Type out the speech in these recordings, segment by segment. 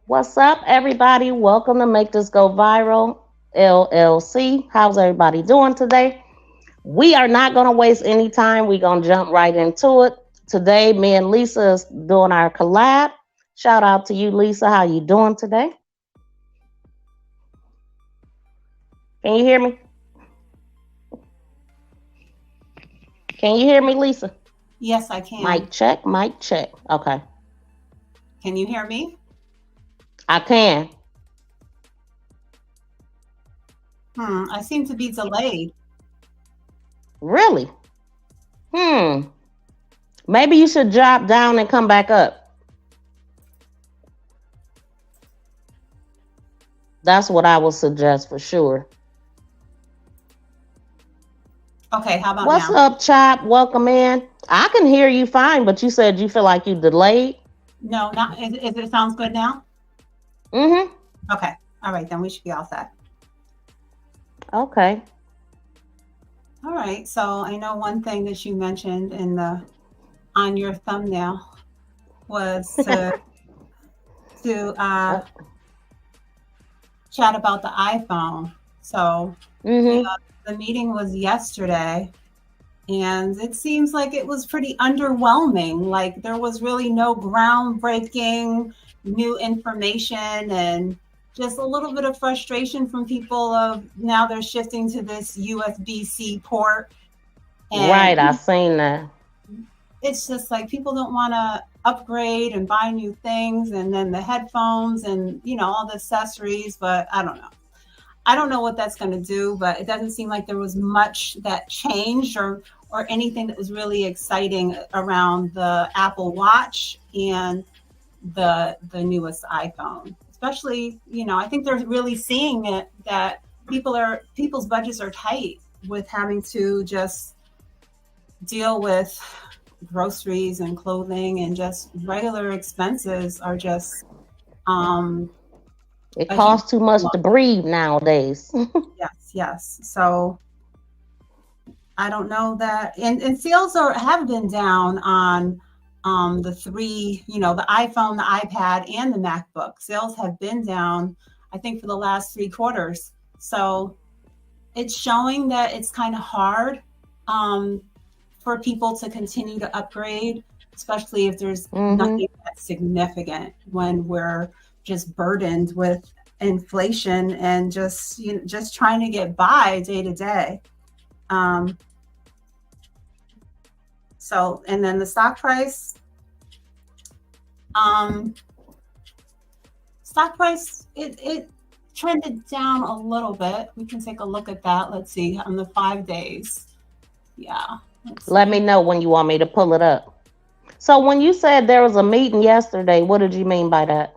What's up, everybody? Welcome to Make This Go Viral LLC. How's everybody doing today? We are not going to waste any time. We're going to jump right into it. Today, me and Lisa is doing our collab. Shout out to you, Lisa. How you doing today? Can you hear me? Can you hear me, Lisa? Yes, I can. Mic check, mic check. Okay, Can you hear me? I can. I seem to be delayed. Really? Hmm. Maybe you should drop down and come back up. That's what I would suggest for sure. Okay, how about What's now? up, Chop? Welcome in. I can hear you fine, but you said you feel like you delayed. No, not is it sounds good now? Mm-hmm. Okay. All right, then we should be all set. Okay. All right. So I know one thing that you mentioned in the on your thumbnail was to Uh, chat about the iPhone. So yeah, mm-hmm. the meeting was yesterday, and it seems like it was pretty underwhelming. Like there was really no groundbreaking new information and just a little bit of frustration from people of now they're shifting to this USB-C port and Right, I seen that. it's just like people don't want to upgrade and buy new things and then the headphones and all the accessories, but I don't know what that's going to do, but it doesn't seem like there was much that changed or anything that was really exciting around the Apple Watch and the newest iPhone. Especially, I think they're really seeing it that people's budgets are tight with having to just deal with groceries and clothing and just regular expenses are just um It a huge costs too much to breathe nowadays. yes, yes. So I don't know that, and sales have been down on the three, the iPhone, the iPad, and the MacBook. Sales have been down, I think, for the last 3 quarters. So it's showing that it's kind of hard um, for people to continue to upgrade, especially if there's Mm-hmm. nothing that's significant when we're just burdened with inflation and just trying to get by day to day. Um, So, and then the um, stock price, it trended down a little bit. We can take a look at that. Let's see on the 5 days. Yeah, let's Let see. me know when you want me to pull it up. So when you said there was a meeting yesterday, what did you mean by that?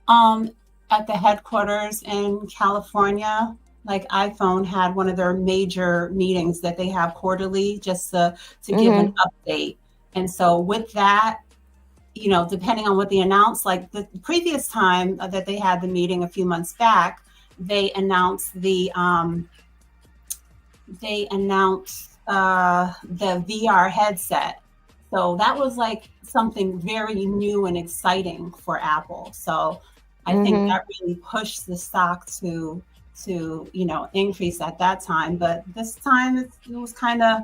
Um, at the headquarters in California, like iPhone had one of their major meetings that they have quarterly just to give an Mm-hmm. update. And so with that, depending on what they announced, like the previous time that they had the meeting a few months back, they announced the VR headset. So that was like something very new and exciting for Apple. So I think Mm-hmm. that really pushed the stock to increase at that time. But this time it was kind of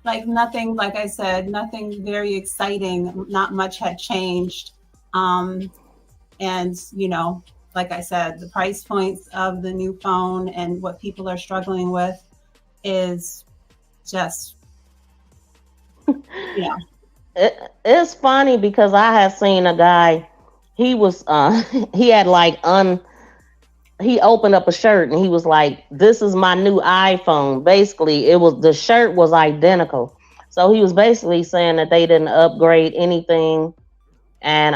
like nothing, like I said, nothing very exciting. Not much had changed. Um, and, like I said, the price points of the new phone and what people are struggling with is just, you know, It's funny because I had seen a guy. He was he had like he opened up a shirt and he was like, "This is my new iPhone." Basically, it was the shirt was identical. So he was basically saying that they didn't upgrade anything, and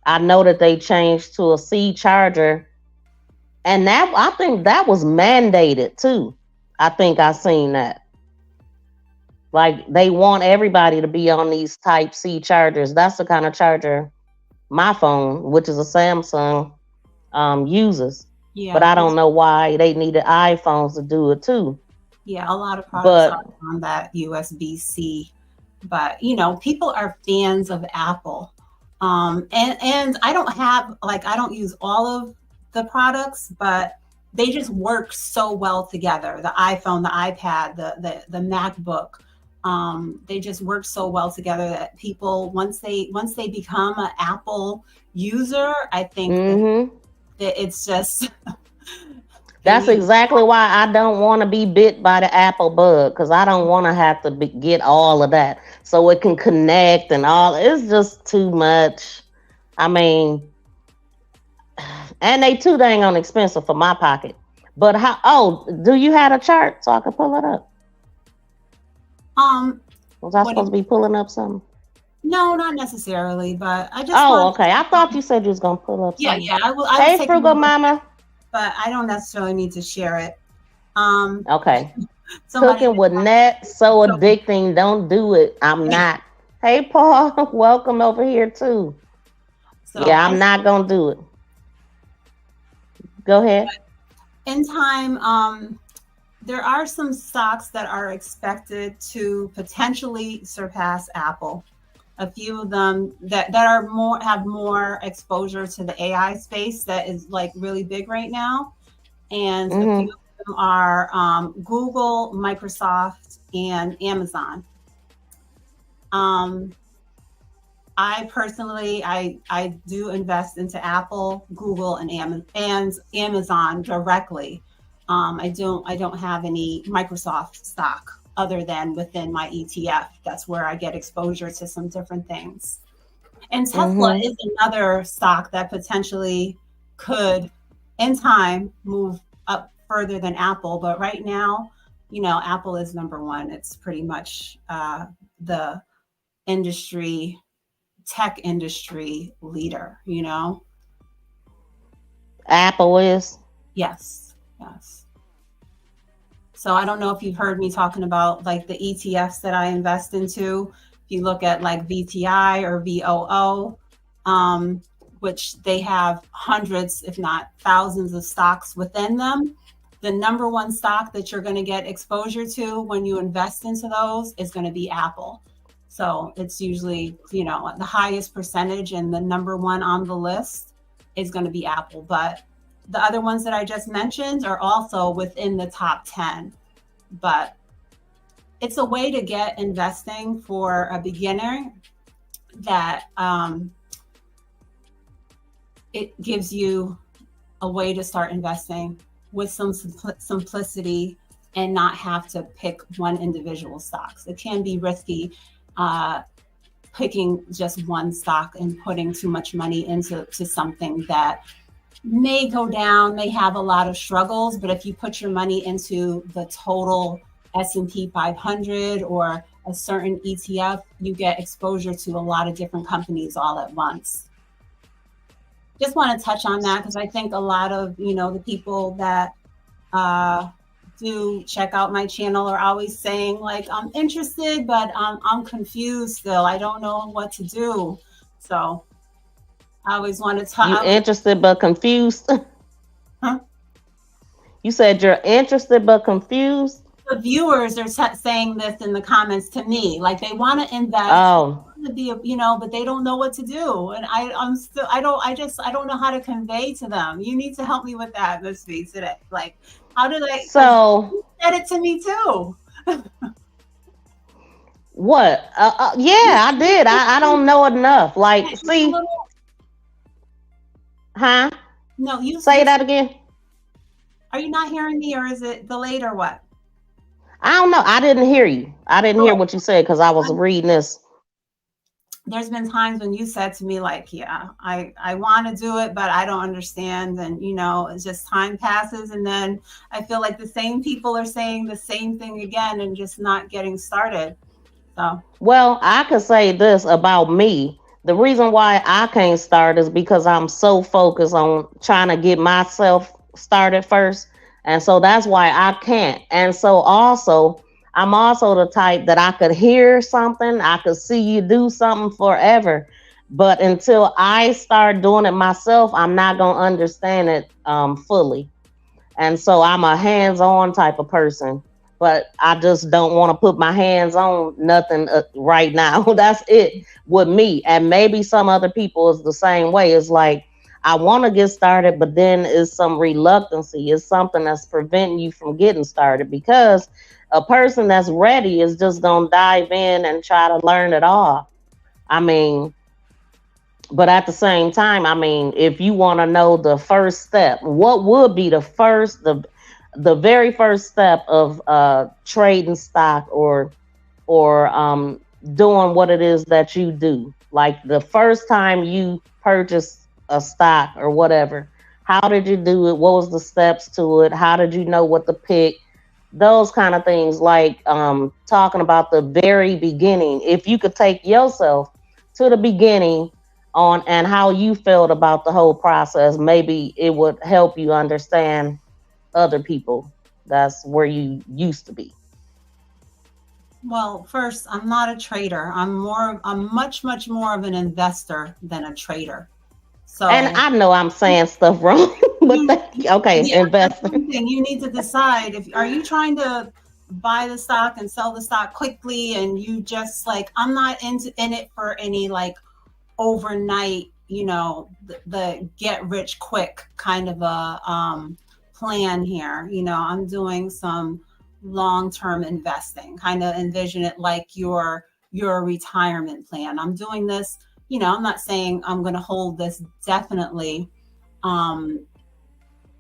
I know that they changed to a C charger, and that I think that was mandated too. I think I seen that. Like they want everybody to be on these Type C chargers. That's the kind of charger my phone, which is a Samsung, uses. But yeah, I don't know why they needed iPhones to do it too. yeah, a lot of products are But on that USB C. But, people are fans of Apple. And I don't have, like, I don't use all of the products, but they just work so well together. The iPhone, the iPad, the MacBook, they just work so well together that people, once they become an Apple user, I think Mm-hmm. that it's just they That's need. exactly why I don't want to be bit by the Apple bug, because I don't want to have to get all of that so it can connect and all. It's just too much. I mean, and they too dang on expensive for my pocket. But how? Oh, do you have a chart so I can pull it up? Um, Was I what do supposed to you, be pulling up something? no, not necessarily, but I just Oh, wanted okay. I thought to, you said you was gonna pull up yeah, something. yeah, I was Hey, taking frugal notes, mama. but I don't necessarily need to share it. Um, Okay. somebody Cooking did with net so so, addicting. Don't do it. I'm not. Hey, Paul. Welcome over here too. so Yeah, I'm not gonna do it. Go ahead. in time, there are some stocks that are expected to potentially surpass Apple. A few of them that are more, have more exposure to the AI space that is like really big right now, and a few Mm-hmm. of them are Google, Microsoft, and Amazon. Um, I personally, I do invest into Apple, Google, and Amazon directly. I don't have any Microsoft stock other than within my ETF. That's where I get exposure to some different things. And Tesla Mm-hmm. is another stock that potentially could, in time, move up further than Apple. But right now, Apple is number one. It's pretty much the industry tech industry leader. Apple is. Yes, yes. So I don't know if you've heard me talking about like the ETFs that I invest into. If you look at like VTI or VOO, um, which they have hundreds, if not thousands of stocks within them, the number one stock that you're going to get exposure to when you invest into those is going to be Apple. So it's usually, the highest percentage and the number one on the list is going to be Apple. But the other ones that I just mentioned are also within the top 10. But it's a way to get investing for a beginner that it gives you a way to start investing with some simplicity and not have to pick one individual stocks. It can be risky picking just one stock and putting too much money into something that may go down, may have a lot of struggles, but if you put your money into the total S&P 500 or a certain ETF, you get exposure to a lot of different companies all at once. Just want to touch on that because I think a lot of, the people that do check out my channel are always saying like, I'm interested, but I'm confused still. I don't know what to do. So I always want to You talk. interested but confused? Huh? You said you're interested but confused? The viewers are saying this in the comments to me, like they want to invest, Oh. to be, but they don't know what to do, and I'm still, I don't know how to convey to them. You need to help me with that, Miss V, today. Like, how did I? Because So you said it to me too. what? Yeah, I did. I don't know enough. Like, Just a see, little. huh? No, Say that again. are you not hearing me, or is it delayed, or what? I don't know. I didn't hear you. I didn't hear Oh, what you said because I was reading this. there's been times when you said to me like, yeah, I want to do it, but I don't understand, and it's just time passes, and then I feel like the same people are saying the same thing again and just not getting started. So Well, I could say this about me. The reason why I can't start is because I'm so focused on trying to get myself started first. And so that's why I can't. And so also, I'm also the type that I could hear something, I could see you do something forever. But until I start doing it myself, I'm not going to understand it fully. And so I'm a hands on type of person. but I just don't want to put my hands on nothing right now. That's it with me. And maybe some other people is the same way. It's like, I want to get started, but then it's some reluctancy. It's something that's preventing you from getting started because a person that's ready is just going to dive in and try to learn it all. I mean, but at the same time, I mean, if you want to know the first step, what would be the very first step of trading stock or doing what it is that you do? Like the first time you purchase a stock or whatever, how did you do it? What was the steps to it? How did you know what to pick? Those kind of things, like talking about the very beginning. If you could take yourself to the beginning on and how you felt about the whole process, maybe it would help you understand other people that's where you used to be. Well, first, I'm not a trader. I'm much, much more of an investor than a trader. And So I know I'm saying stuff wrong, but okay, yeah, that's investor. one thing. You need to decide, if are you trying to buy the stock and sell the stock quickly, and you just like, I'm not in it for any like overnight, the get rich quick kind of a plan here. I'm doing some long-term investing, kind of envision it like your retirement plan. I'm doing this, I'm not saying I'm going to hold this definitely um,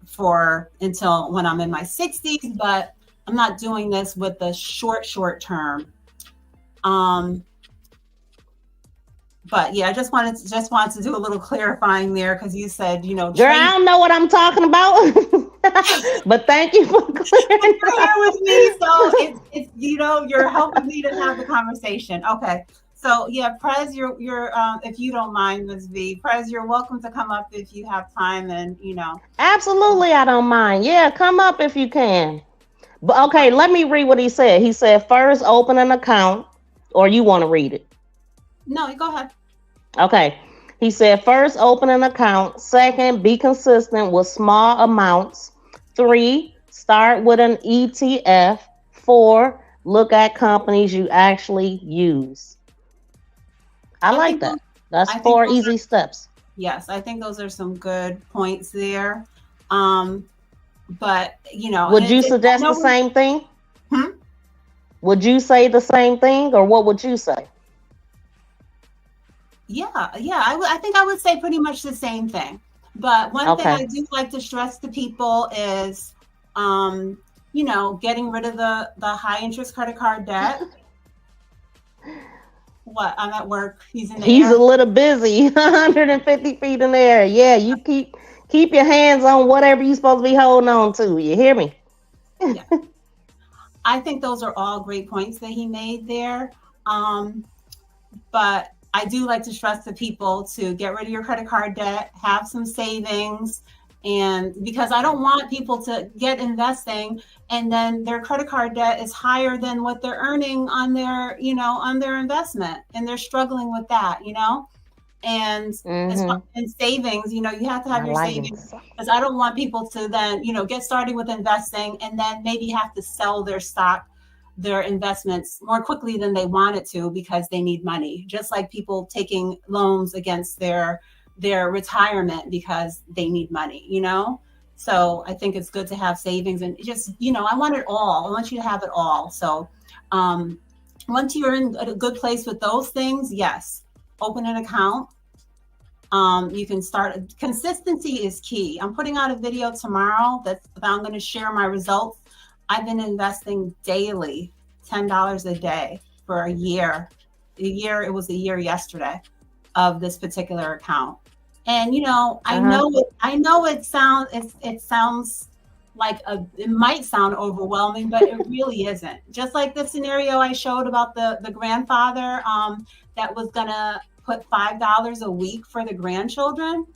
for until when I'm in my 60s, but I'm not doing this with the short term. But yeah, I just wanted to do a little clarifying there, because you said, Girl, I don't know what I'm talking about. But thank you for clearing you're here with me, so it's you're helping me to have the conversation. Okay. So yeah, Prez, you're if you don't mind, Ms. V, Prez, you're welcome to come up if you have time, and Absolutely, I don't mind. Yeah, come up if you can. But okay, let me read what he said. He said, first, open an account, or you want to read it? No, you go ahead. Okay. He said, first, open an account. Second, be consistent with small amounts. 3, start with an ETF. 4, look at companies you actually use. I like that. That's 4 easy steps. Yes, I think those are some good points there. But would you suggest the same thing? Would you say the same thing, or what would you say? Yeah, I think I would say pretty much the same thing. But one thing I do like to stress to people is, getting rid of the high interest credit card debt. What? I'm at work. He's in the He's air. a little busy. 150 feet in the air. Yeah, you keep your hands on whatever you're supposed to be holding on to. You hear me? Yeah. I think those are all great points that he made there. But I do like to stress to people to get rid of your credit card debt, have some savings, and because I don't want people to get investing and then their credit card debt is higher than what they're earning on their, on their investment, and they're struggling with that, and as far as savings, you have to have your savings, because I don't want people to then, get started with investing and then maybe have to sell their stock, their investments more quickly than they wanted to because they need money. Just like people taking loans against their retirement because they need money, So I think it's good to have savings, and just, I want it all. I want you to have it all. So once you're in a good place with those things, yes, open an account. You can start. Consistency is key. I'm putting out a video tomorrow that I'm going to share my results. I've been investing daily, $10 a day for a year. It was a year yesterday of this particular account. And I know it sounds like it might sound overwhelming, but it really isn't. Just like the scenario I showed about the grandfather that was gonna put $5 a week for the grandchildren.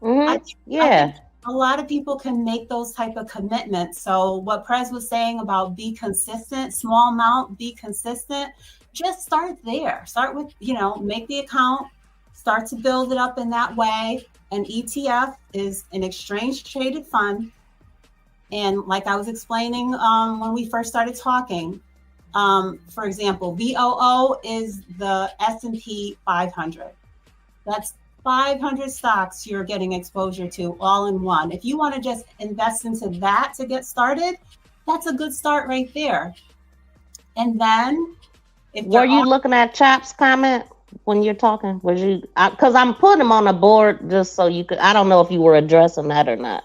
I think a lot of people can make those type of commitments. So what Prez was saying about be consistent, small amount, be consistent, just start there. Start with, make the account, start to build it up in that way. An ETF is an exchange traded fund. And like I was explaining when we first started talking, for example, VOO is the S&P 500. That's 500 stocks you're getting exposure to all in one. If you want to just invest into that to get started, that's a good start right there. And then if Were there you are, looking at Chop's comment when you're talking? Was you? Because I'm putting him on a board just so you could. I don't know if you were addressing that or not.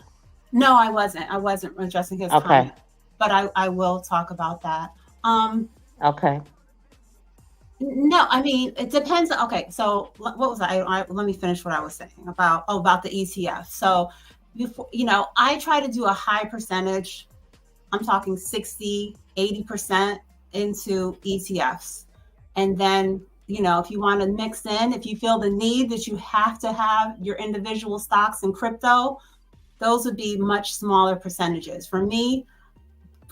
no, I wasn't. I wasn't addressing his Okay. comment, but I will talk about that. Um, Okay. no, I mean, it depends. Okay, so what was let me finish what I was saying about the ETF. So before, I try to do a high percentage. I'm talking 60, 80% into ETFs. And then, if you want to mix in, if you feel the need that you have to have your individual stocks and crypto, those would be much smaller percentages. For me,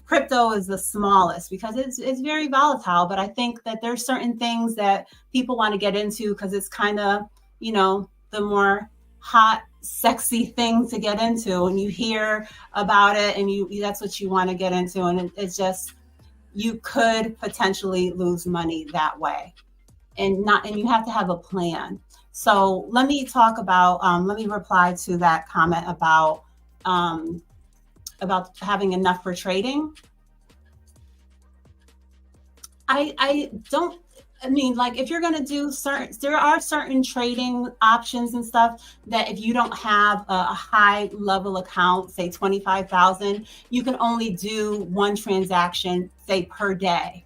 crypto is the smallest because it's very volatile, but I think that there's certain things that people want to get into because it's kind of, the more hot, sexy thing to get into, and you hear about it and that's what you want to get into, and it's just, you could potentially lose money that way, and you have to have a plan. So let me talk about let me reply to that comment about having enough for trading. I don't, I mean, like, if you're going to do there are certain trading options and stuff that if you don't have a high level account, say 25,000, you can only do one transaction, say, per day.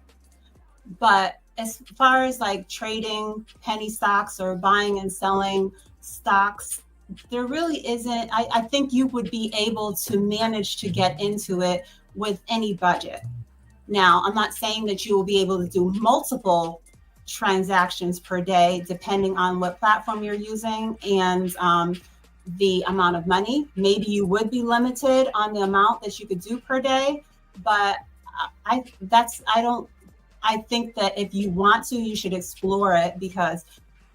But as far as like trading penny stocks or buying and selling stocks, there really isn't. I think you would be able to manage to get into it with any budget. Now, I'm not saying that you will be able to do multiple transactions per day, depending on what platform you're using and the amount of money. Maybe you would be limited on the amount that you could do per day, but I think that if you want to, you should explore it because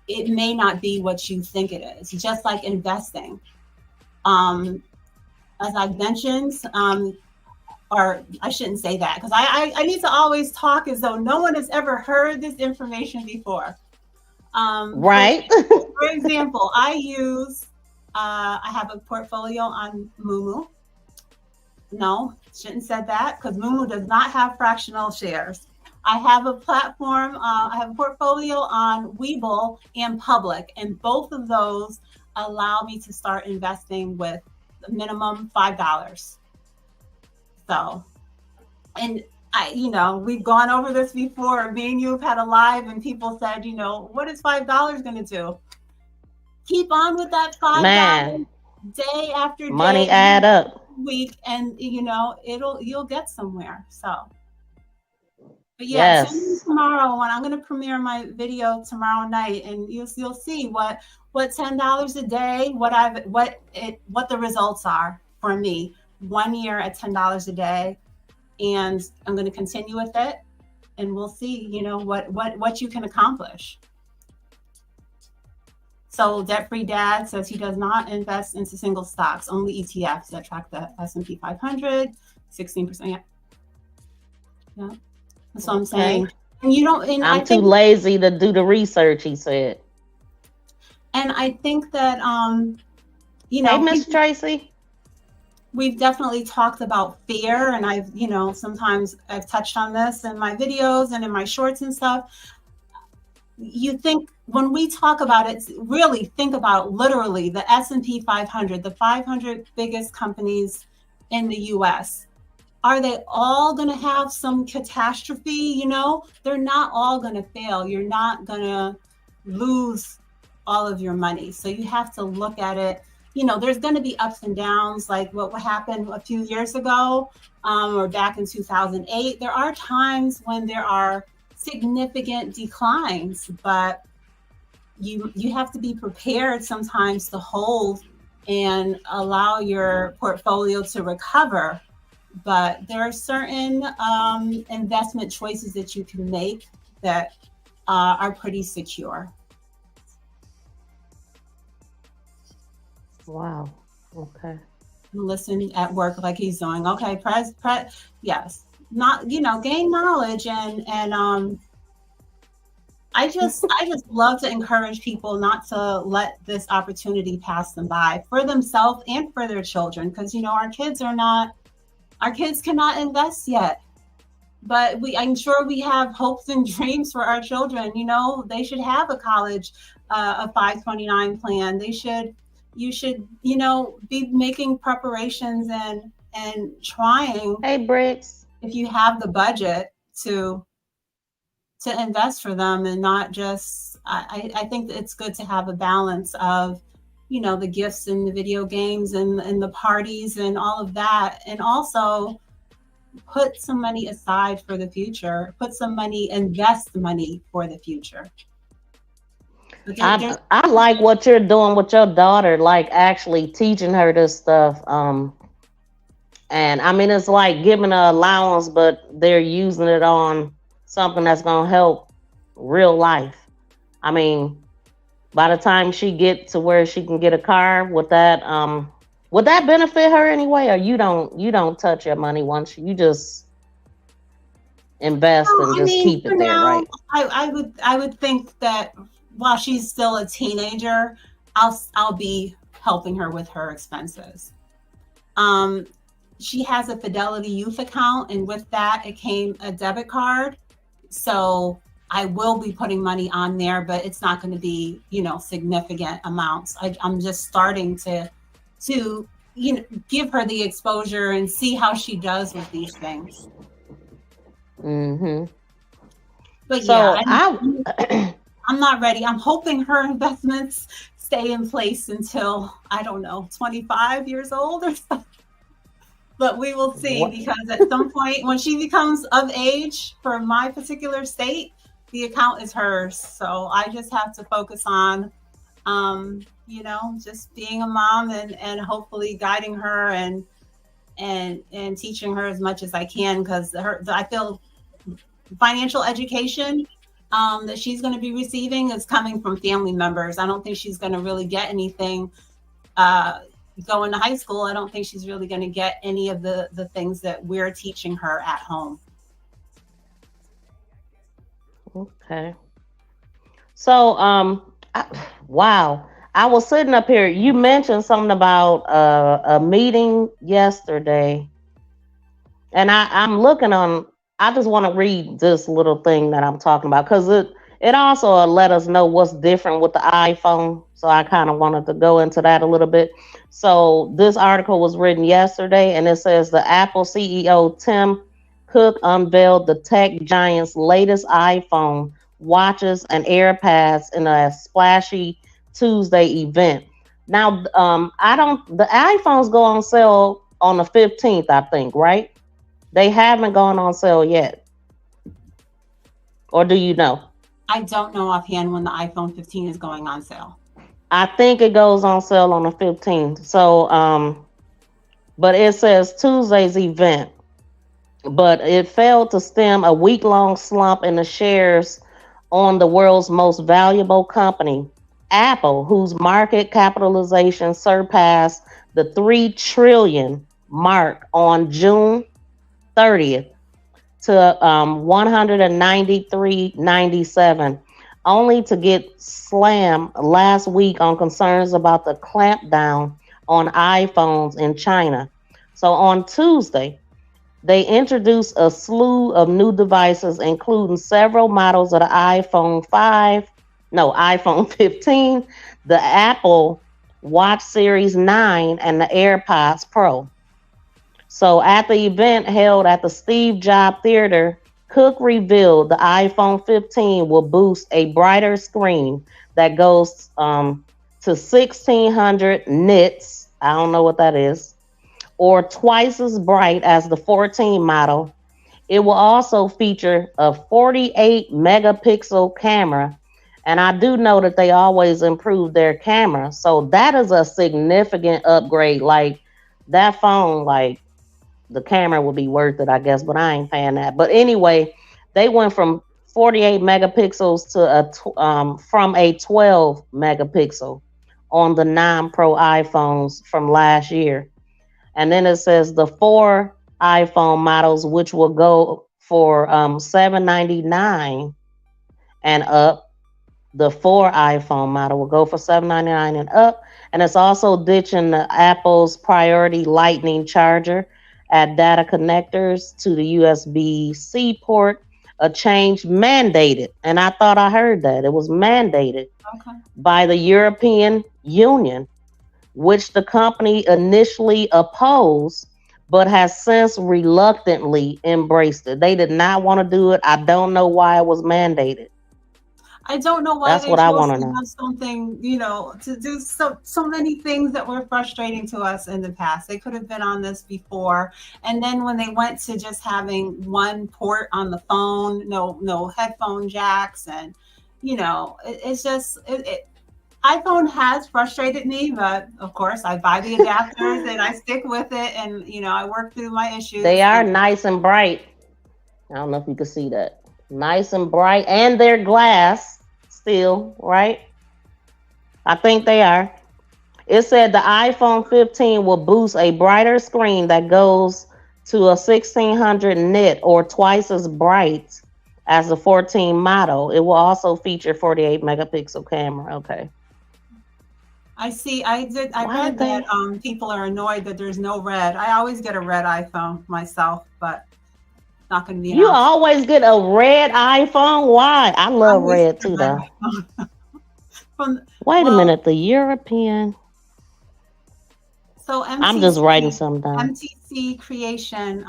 it may not be what you think it is. Just like investing. As I've mentioned, or I shouldn't say that because I need to always talk as though no one has ever heard this information before. Right. For example, I have a portfolio on Moomoo. No, shouldn't said that because Moomoo does not have fractional shares. I have a platform, I have a portfolio on Webull and Public, and both of those allow me to start investing with a minimum $5. So, and we've gone over this before. Me and you have had a live, and people said, what is $5 going to do? Keep on with that $5 Man, day after money day, add up. week, and you'll get somewhere. So, but yeah, tune in Yes. tomorrow when I'm going to premiere my video tomorrow night, and you'll see what $10 a day, what the results are for me. 1 year at $10 a day, and I'm going to continue with it, and we'll see, what you can accomplish. So Debt-Free Dad says he does not invest into single stocks, only ETFs that track the S&P 500, 16%. Yeah, that's what I'm saying. And you don't. And I'm too lazy to do the research, he said. And I think that Hey, Miss Tracy. We've definitely talked about fear, and I've sometimes I've touched on this in my videos and in my shorts and stuff. You think when we talk about it, really think about literally the S&P 500, the 500 biggest companies in the US. Are they all going to have some catastrophe? They're not all going to fail. You're not going to lose all of your money. So you have to look at it. There's going to be ups and downs, like what happened a few years ago or back in 2008. There are times when there are significant declines, but you have to be prepared sometimes to hold and allow your portfolio to recover. But there are certain investment choices that you can make that are pretty secure. Wow. Okay. listen at work like he's doing. Okay, yes, not gain knowledge and I just love to encourage people not to let this opportunity pass them by for themselves and for their children, because our kids cannot invest yet. But I'm sure we have hopes and dreams for our children. They should have a college, a 529 plan. You should, be making preparations and trying, Hey, Bricks. if you have the budget to invest for them, and not just, I think that it's good to have a balance of, the gifts and the video games and the parties and all of that. And also put some money aside for the future, invest money for the future. I like what you're doing with your daughter, like actually teaching her this stuff. And I mean, it's like giving her allowance, but they're using it on something that's gonna help real life. I mean, by the time she get to where she can get a car, would that benefit her anyway? Or you don't touch your money once you just invest and I just mean, keep for it there, now, right? I would think that while she's still a teenager, I'll be helping her with her expenses. Um, she has a Fidelity Youth account, and with that, it came a debit card. So I will be putting money on there, but it's not going to be, significant amounts. I'm just starting to give her the exposure and see how she does with these things. Mm-hmm. But yeah, So I I'm not ready. I'm hoping her investments stay in place until, I don't know, 25 years old or something. But we will see, what because at some point when she becomes of age for my particular state, the account is hers. So I just have to focus on, just being a mom and hopefully guiding her and teaching her as much as I can, because I feel financial education that she's going to be receiving is coming from family members. I don't think she's going to really get anything going to high school. I don't think she's really going to get any of the things that we're teaching her at home. okay. So wow. I was sitting up here. You mentioned something about a meeting yesterday, and I'm looking on. I just want to read this little thing that I'm talking about because it also let us know what's different with the iPhone. So I kind of wanted to go into that a little bit. So this article was written yesterday, and it says the Apple CEO Tim Cook unveiled the tech giant's latest iPhone, watches, and AirPads in a splashy Tuesday event. Now, I don't. The iPhones go on sale on the 15th, I think, right? They haven't gone on sale yet, or do you know? I don't know offhand when the iPhone 15 is going on sale. I think it goes on sale on the 15th. So, but it says Tuesday's event, but it failed to stem a week-long slump in the shares on the world's most valuable company, Apple, whose market capitalization surpassed the 3 trillion mark on June 30th to 193.97, only to get slammed last week on concerns about the clampdown on iPhones in China. So on Tuesday, they introduced a slew of new devices, including several models of the iPhone 15, the Apple Watch Series 9, and the AirPods Pro. So at the event held at the Steve Jobs Theater, Cook revealed the iPhone 15 will boost a brighter screen that goes to 1600 nits. I don't know what that is, or twice as bright as the 14 model. It will also feature a 48 megapixel camera. And I do know that they always improve their camera. So that is a significant upgrade. Like that phone, like the camera would be worth it, I guess, but I ain't paying that. But anyway, they went from 48 megapixels to from a 12 megapixel on the non-pro iPhones from last year. And then it says the four iPhone models, which will go for 799 and up. The four iPhone model will go for 799 and up. And it's also ditching the Apple's priority lightning charger at data connectors to the USB-C port, a change mandated. And I thought I heard that. It was mandated Okay. by the European Union, which the company initially opposed, but has since reluctantly embraced it. They did not want to do it. I don't know why it was mandated. I don't know why That's they what I chose want to to know. have something, to do so many things that were frustrating to us in the past. They could have been on this before. And then when they went to just having one port on the phone, no headphone jacks, and it's just iPhone has frustrated me, but of course I buy the adapters and I stick with it, and I work through my They issues. are nice and bright. I don't know if you can see that. Nice and bright, and they're glass still, right? I think they are. It said the iPhone 15 will boost a brighter screen that goes to a 1600 nit or twice as bright as the 14 model. It will also feature 48 megapixel camera. Okay. I see. I Why read did that they? people are annoyed that there's no red. I always get a red iPhone myself, but it's not going to be an You option. always get a red iPhone? Why? I I love always red get a too, red though. iPhone. From Wait a well, minute. The European. so I'm just writing MTC something down. MTC Creation.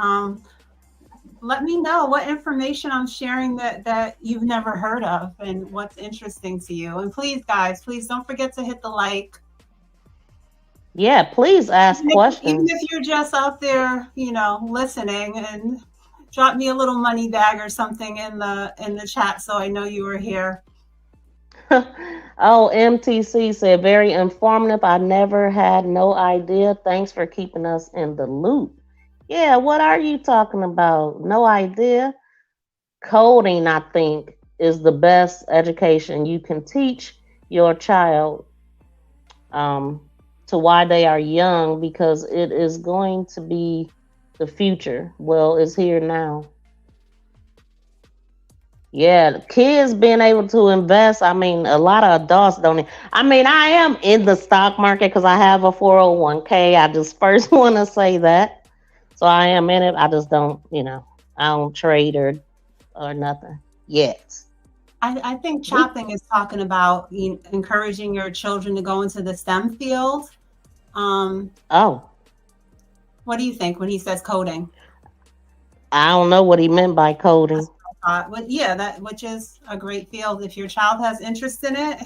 Let me know what information I'm sharing that you've never heard of and what's interesting to you. And please, guys, please don't forget to hit the like. Yeah, please ask Even questions. if you're just out there, listening, and drop me a little money bag or something in the chat so I know you were here. Oh, MTC said very informative. I never had no idea. Thanks for keeping us in the loop. Yeah, what are you talking about? No idea. Coding, I think, is the best education you can teach your child um, to why they are young because it is going to be the future. Well, it's here now. Yeah, kids being able to invest. I mean, a lot of adults don't. I mean, I am in the stock market because I have a 401k. I just first want to say that. So I am in it. I just don't, I don't trade or nothing yet. I think We Chopping is talking about encouraging your children to go into the STEM field. Um, oh, what do you think when he says coding? I don't know what he meant by coding. That's what I thought. But yeah, that which is a great field if your child has interest in it.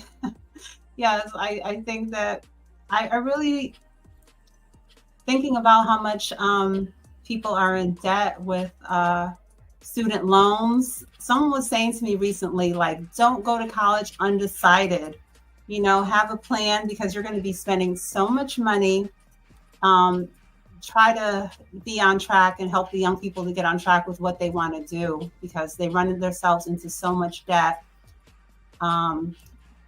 Yes, I think that I really thinking about how much people are in debt with student loans. Someone was saying to me recently, like, don't go to college undecided. Have a plan because you're going to be spending so much money. Um, Try to be on track and help the young people to get on track with what they want to do because they run themselves into so much debt. Um,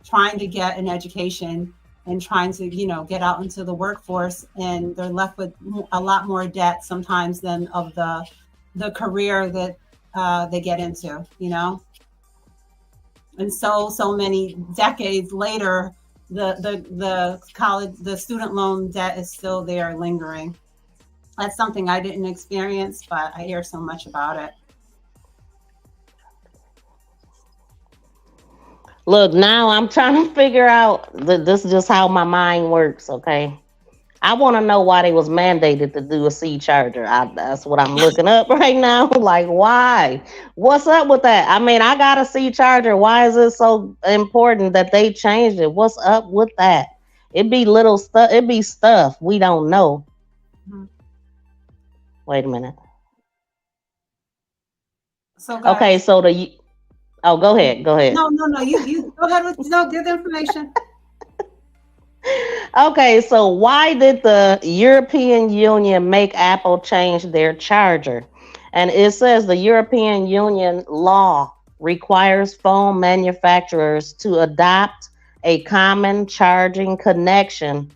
Trying to get an education and trying to get out into the workforce, and they're left with a lot more debt sometimes than of the career that they get into, and so many decades later the college, the student loan debt is still there lingering. That's something I didn't experience, but I hear so much about it. Look, now I'm trying to figure out this is just how my mind works, okay? I want to know why they was mandated to do a C charger. That's what I'm looking up right now. Like, why? What's up with that? I mean, I got a C charger. Why is it so important that they changed it? What's up with that? It be little stuff. It be stuff we don't know. Mhm. Wait a minute. So Okay, guys, so the oh, go ahead, go ahead. no, you go ahead with no, give the information. Okay, so why did the European Union make Apple change their charger? And it says the European Union law requires phone manufacturers to adopt a common charging connection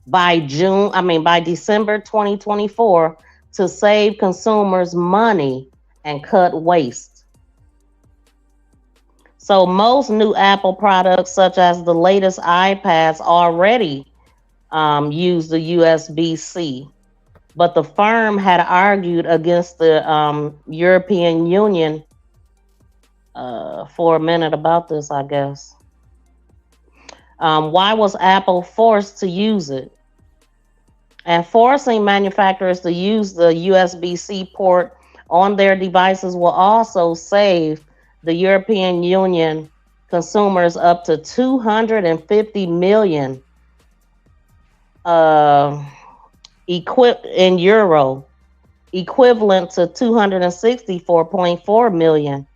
by December 2024 to save consumers money and cut waste. So most new Apple products, such as the latest iPads, already use the USB-C. But the firm had argued against the European Union for a minute about this, I guess. Why was Apple forced to use it? And forcing manufacturers to use the USB-C port on their devices will also save the European Union consumers up to 250 million in euro, equivalent to 264.4 million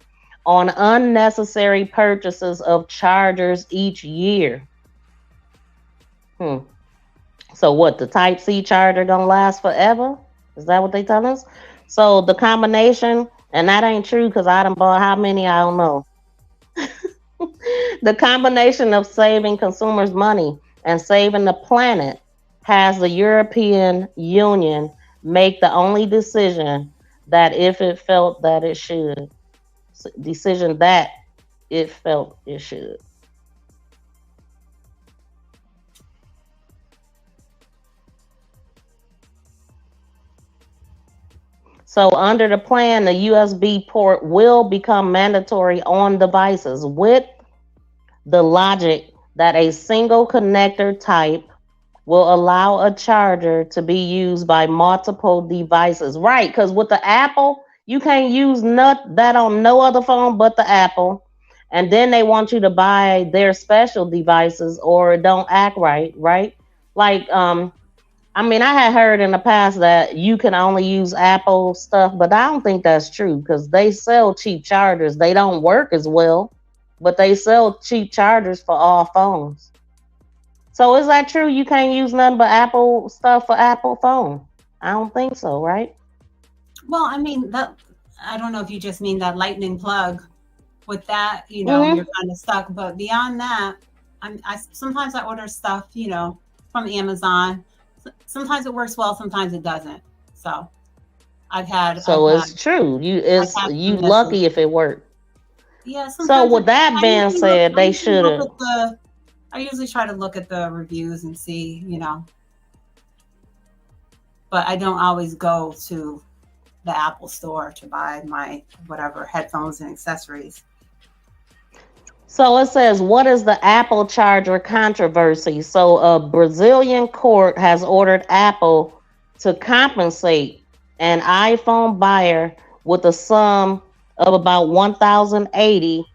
on unnecessary purchases of chargers each year. So what, the Type-C charger gonna last forever? Is that what they tell us? So the combination, and that ain't true because I done bought how many, I don't know. The combination of saving consumers money and saving the planet has the European Union make the only decision that if it felt that it should. Decision that it felt it should. So under the plan, the USB port will become mandatory on devices with the logic that a single connector type will allow a charger to be used by multiple devices. Right, because with the Apple, you can't use that on no other phone but the Apple. And then they want you to buy their special devices or it don't act right, right? Like, I had heard in the past that you can only use Apple stuff, but I don't think that's true because they sell cheap chargers. They don't work as well, but they sell cheap chargers for all phones. So is that true? You can't use nothing but Apple stuff for Apple phone? I don't think so, right? Well, I don't know if you just mean that lightning plug. With that, you're kind of stuck. But beyond that, sometimes I order stuff, from Amazon. Sometimes it works well, sometimes it doesn't. So it's true. You lucky if it worked. Yeah. So with that being said, they should have. I usually try to look at the reviews and see, but I don't always go to the Apple store to buy my whatever headphones and accessories. So it says, what is the Apple charger controversy? So a Brazilian court has ordered Apple to compensate an iPhone buyer with a sum of about 1,080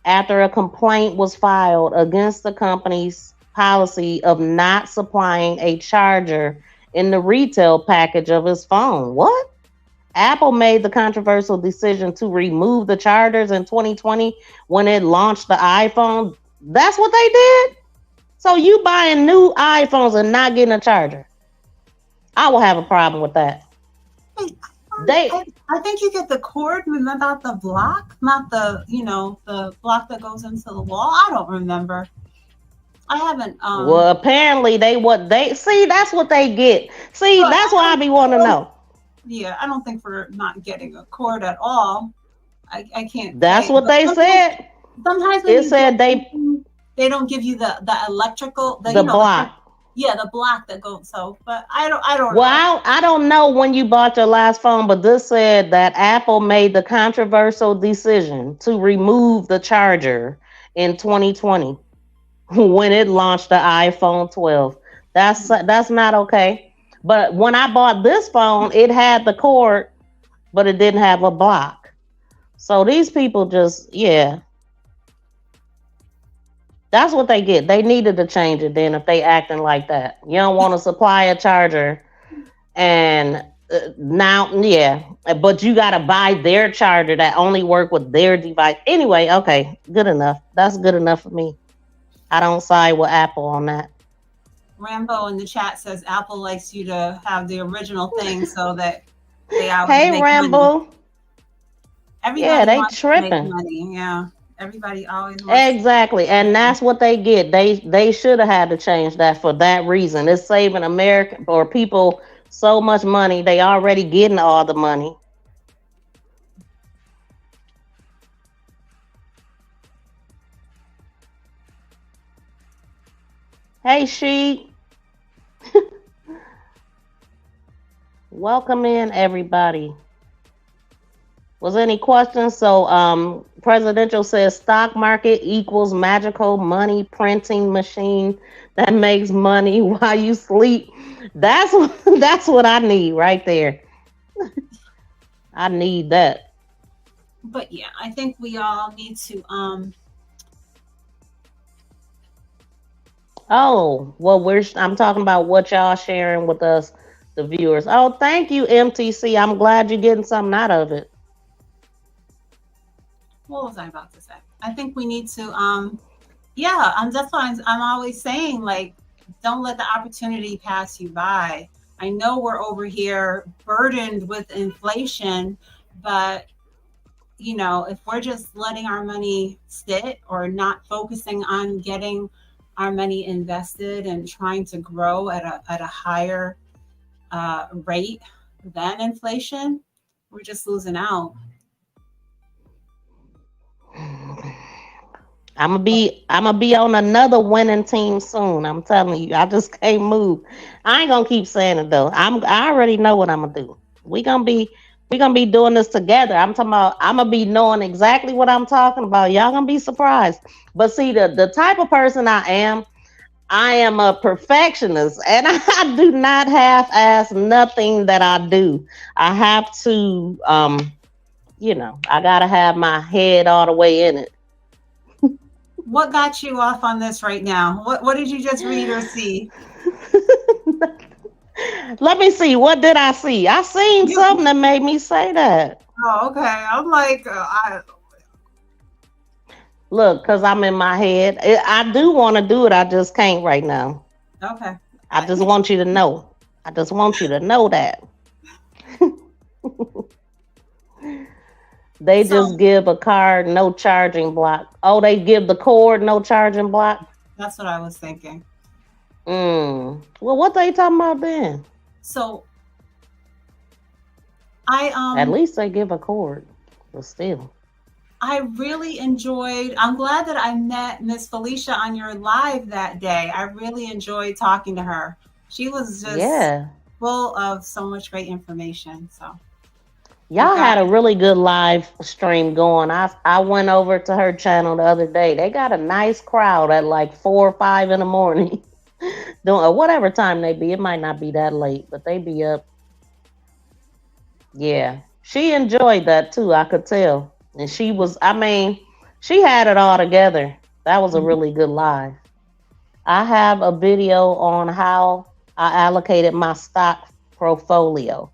after a complaint was filed against the company's policy of not supplying a charger in the retail package of his phone. What? Apple made the controversial decision to remove the chargers in 2020 when it launched the iPhone. That's what they did? So you buying new iPhones and not getting a charger? I will have a problem with that. I think you get the cord. Remember about the block? Not the, the block that goes into the wall? I don't remember. I haven't. Well, apparently that's what they get. See, that's why I be wanting to know. Yeah, I don't think for not getting a cord at all. I can't. That's what they said. Sometimes it said they don't give you the electrical the block. The block that goes. So, but I don't. Well, I don't know when you bought your last phone, but this said that Apple made the controversial decision to remove the charger in 2020 when it launched the iPhone 12. That's not okay. But when I bought this phone, it had the cord, but it didn't have a block. So these people just, that's what they get. They needed to change it then if they acting like that. You don't want to supply a charger and but you got to buy their charger that only work with their device. Anyway, okay, good enough. That's good enough for me. I don't side with Apple on that. Rambo in the chat says Apple likes you to have the original thing so that they Hey, Rambo. Everybody they wants tripping. to make money. Yeah. Everybody always wants. Exactly. And that's what they get. They should have had to change that for that reason. It's saving American or people so much money. They already getting all the money. Hey she, welcome in everybody. Was any questions? So presidential says stock market equals magical money printing machine that makes money while you sleep. That's that's what I need right there. I need that. But yeah, I think we all need to Oh, well, I'm talking about what y'all sharing with us, the viewers. Oh, thank you, MTC. I'm glad you're getting something out of it. what was I about to say? I think we need to yeah, that's why I'm always saying, like, don't let the opportunity pass you by. I know we're over here burdened with inflation, but if we're just letting our money sit or not focusing on getting our money invested and trying to grow at a higher rate than inflation, we're just losing out. I'm gonna be on another winning team soon. I'm telling you, I just can't move. I ain't gonna keep saying it though. I already know what I'm gonna do. We gonna be doing this together. I'm talking about I'm gonna be knowing exactly what I'm talking about. Y'all gonna be surprised. But see, the type of person I am a perfectionist and I do not half ass nothing that I do. I have to I gotta have my head all the way in it. What got you off on this right now? What did you just read or see? Let me see. What did I see? I seen You something that made me say that. Oh, okay. I'm like, Look, because I'm in my head. I do want to do it. I just can't right now. okay. I just want you to know. I just want you to know that. They just So give a card no charging block. Oh, they give the cord no charging block? that's what I was thinking. Well, what they talking about then? So I At least they give a cord. But still. I really enjoyed. I'm glad that I met Miss Felicia on your live that day. I really enjoyed talking to her. She was just Yeah. full of so much great information. So you Y'all had a guys, really good live stream going. I went over to her channel the other day. They got a nice crowd at like 4 or 5 in the morning. Doing whatever time they be. It might not be that late, but they be up. Yeah. She enjoyed that too, I could tell. And she had it all together. That was a really good live. I have a video on how I allocated my stock portfolio.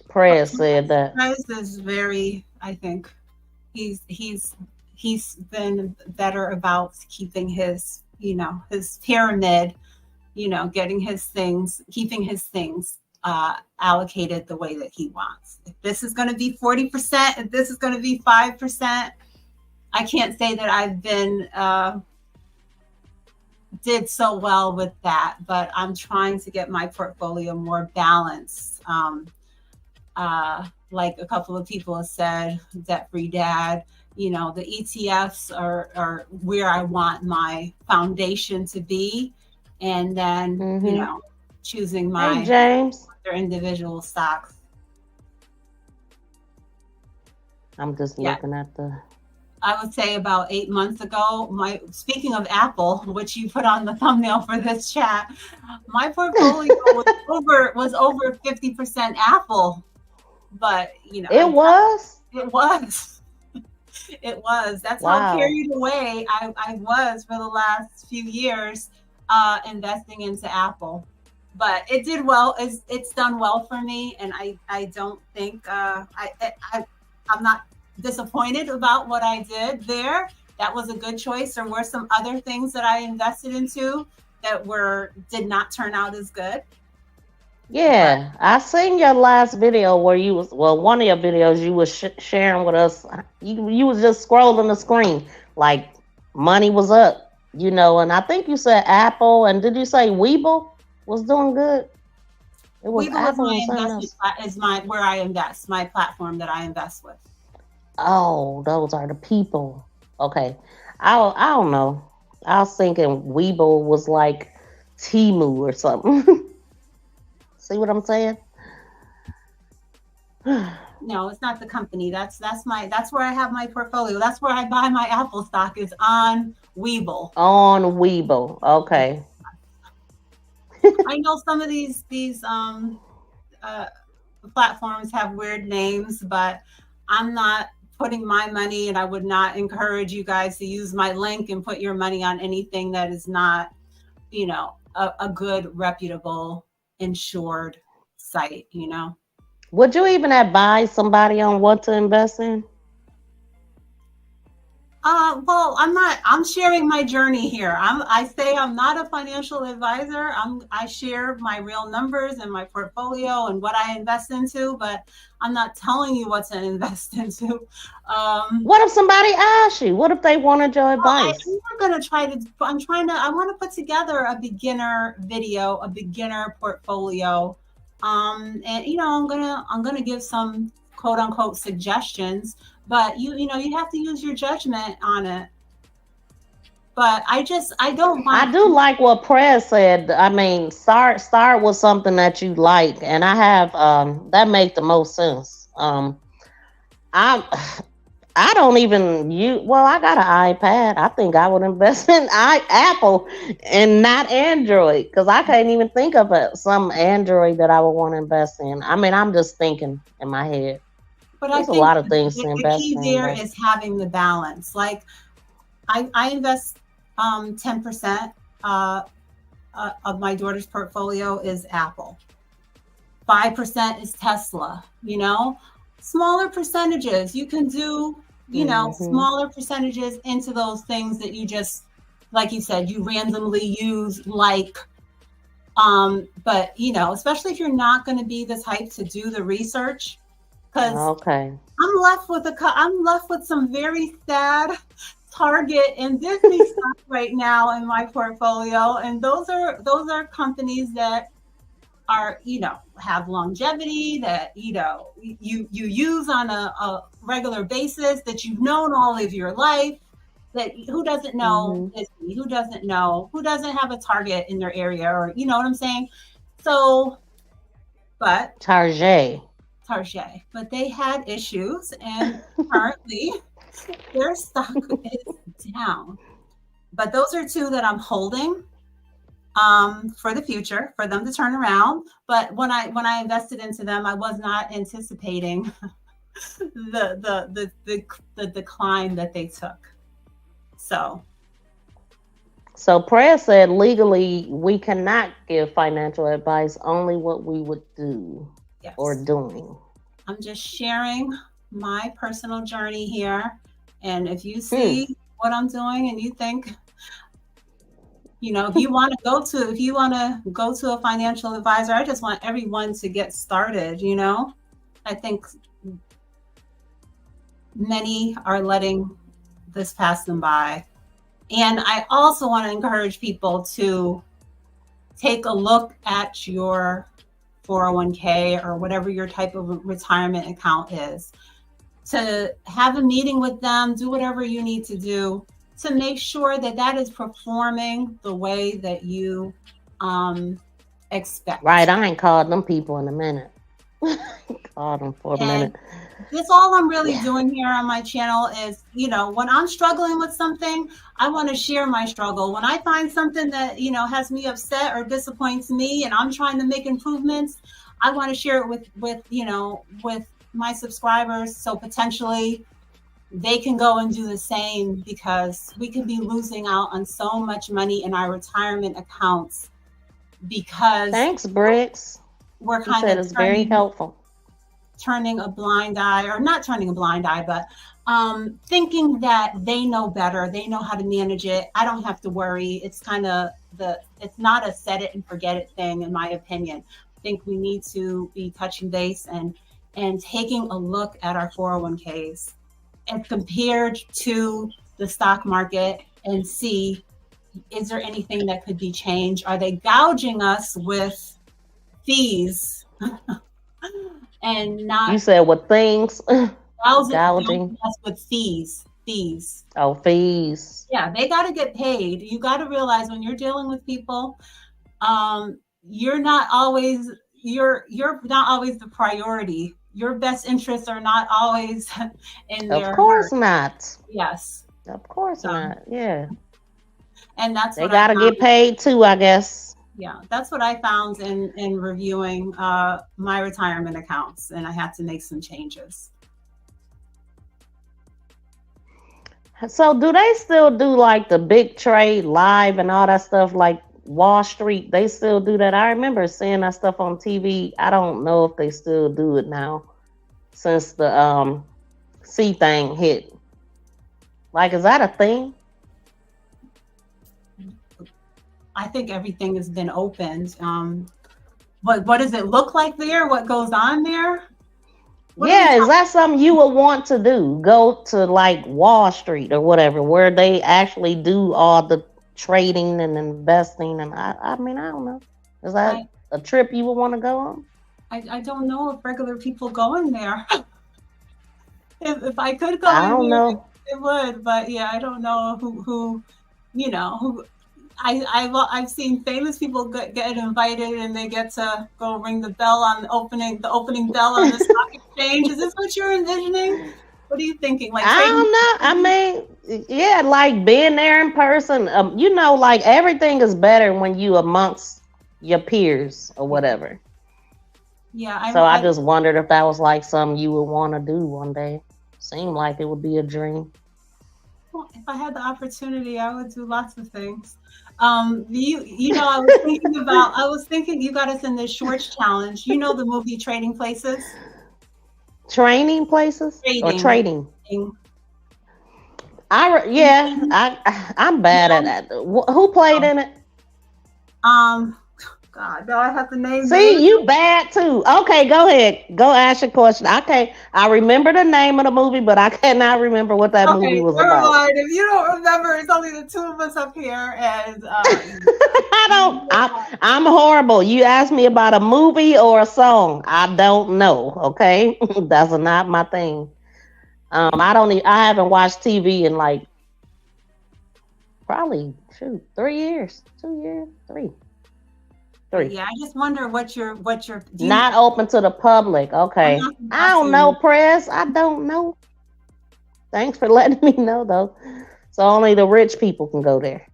Prez said that. Price is very. I think he's been better about keeping his his pyramid, getting his things, keeping his things allocated the way that he wants. If this is going to be 40%, if this is going to be 5%, I can't say that I've been did so well with that, but I'm trying to get my portfolio more balanced. Like a couple of people have said, debt free dad. The ETFs are where I want my foundation to be, and then Hmm. choosing Hey, my James. their individual stocks. I'm just Yeah, looking at the. I would say about 8 months ago. My Speaking of Apple, which you put on the thumbnail for this chat, my portfolio was over 50% Apple, but It was? it was. It was. That's how Wow. carried away I was for the last few years investing into Apple. But it did well. It's done well for me, and I don't think I'm not disappointed about what I did there. That was a good choice. There were some other things that I invested into that were did not turn out as good. But Yeah, I seen your last video where you was well, one of your videos you was sharing with us. You was just scrolling the screen like money was up, and I think you said Apple, and did you say Weeble was doing good? It was Webull is Apple my and something investment else. is my where I invest, my platform that I invest with. Oh, those are the people. Okay, I don't know. I was thinking Weeble was like Timu or something. See what I'm saying? No, it's not the company. That's where I have my portfolio. That's where I buy my Apple stock is on Webull. On Weeble. Okay. I know some of these uh, platforms have weird names, but I'm not putting my money, and I would not encourage you guys to use my link and put your money on anything that is not, a good, reputable, insured site. Would you even advise somebody on what to invest in? Well, I'm sharing my journey here. I say I'm not a financial advisor. I share my real numbers and my portfolio and what I invest into, but I'm not telling you what to invest into. Um, What if somebody asks you? What if they wanted your I'm advice? not going to I want to put together a beginner video, a beginner portfolio. And I'm going to give some quote unquote suggestions, but you have to use your judgment on it. But I don't I want do like what Prez said. I mean, start with something that you like, and I have that make the most sense. I I don't even use. Well, I got an iPad. I think I would invest in Apple and not Android because I can't even think of some Android that I would want to invest in. I mean, I'm just thinking in my head. but I There's a think lot of things to the invest key in, there though. is having the balance. Like I invest 10% of my daughter's portfolio is Apple. 5% is Tesla, smaller percentages. You can do, Hmm. smaller percentages into those things that you just, like you said, you randomly use, but especially if you're not going to be the type to do the research, because Okay. I'm left with some very sad Target and Disney stuff right now in my portfolio, and those are companies that are have longevity, that you use on a regular basis, that you've known all of your life, that who doesn't know Hmm. Disney, who doesn't have a Target in their area, or you know what I'm saying. So but Target. Target, but they had issues, and currently their stock is down. But those are two that I'm holding for the future, for them to turn around. But when I invested into them, I was not anticipating the decline that they took. So So prayer said legally we cannot give financial advice, only what we would do or yes, doing. I'm just sharing my personal journey here. And if you Hmm. see what I'm doing and you think, if you want to go to a financial advisor, I just want everyone to get started. I think many are letting this pass them by. And I also want to encourage people to take a look at your 401k or whatever your type of retirement account is, to have a meeting with them, do whatever you need to do to make sure that that is performing the way that you expect. Right, I ain't called them people in a minute. Called them for a And minute. this all I'm really Yeah. doing here on my channel is, when I'm struggling with something, I want to share my struggle. When I find something that, has me upset or disappoints me and I'm trying to make improvements, I want to share it with my subscribers, so potentially they can go and do the same, because we could be losing out on so much money in our retirement accounts because Thanks, Briggs. we're He kind said of it's very helpful. turning a blind eye, or not turning a blind eye, but thinking that they know better, they know how to manage it. I don't have to worry. It's not a set it and forget it thing, in my opinion. think we need to be touching base and taking a look at our 401ks and compared to the stock market and see, is there anything that could be changed? Are they gouging us with fees and You not said with things, gouging gouging. us with fees? Oh, fees. Yeah, they got to get paid. You got to realize when you're dealing with people, you're not always you're not always the priority. Your best interests are not always in Of their course heart. not. Yes. Of course So, not. Yeah. and that's They what I gotta get found. paid too, I guess. Yeah, that's what I found in reviewing my retirement accounts, and I had to make some changes. So do they still do like the big trade live and all that stuff like Wall Street? They still do that. I remember seeing that stuff on TV. I don't know if they still do it now since the C thing hit. Like, is that a thing? I think everything has been opened. What does it look like there? What goes on there? What are we Yeah, is talking? that something you would want to do? Go to like Wall Street or whatever, where they actually do all the trading and investing. And I mean, I don't know. Is that I, a trip you would want to go on? I don't know if regular people go in there. If I could go I in don't there, know. it would. But yeah, I don't know who who. I've seen famous people get invited and they get to go ring the bell on the opening bell on the stock exchange. Is this what you're envisioning? What are you thinking? Like I trading? don't know. I mean, yeah, like being there in person. Like everything is better when you amongst your peers or Yeah, whatever. yeah. So I just wondered if that was like something you would want to do one day. Seemed like it would be a dream. Well, if I had the opportunity, I would do lots of things. I was thinking you got us in this shorts challenge. You know the movie Trading Places? Training places or Trading. trading? You Yeah, I'm bad at know, that. Who played in it? um, God, do I have to name See, names? you bad too. Okay, go ahead. Go ask your question. Okay, I remember the name of the movie, but I cannot remember what that movie Okay, was never about. mind. If you don't remember, it's only the two of us up here, and I don't. I'm horrible. You ask me about a movie or a song, I don't know. Okay, that's not my thing. I don't. I haven't watched TV in like probably 3 years, 2 years, but three. yeah, I just wonder what your do you? Not open to the public. I'm Okay. not gonna I ask don't know, you. press. I don't know. Thanks for letting me know, though. So only the rich people can go there.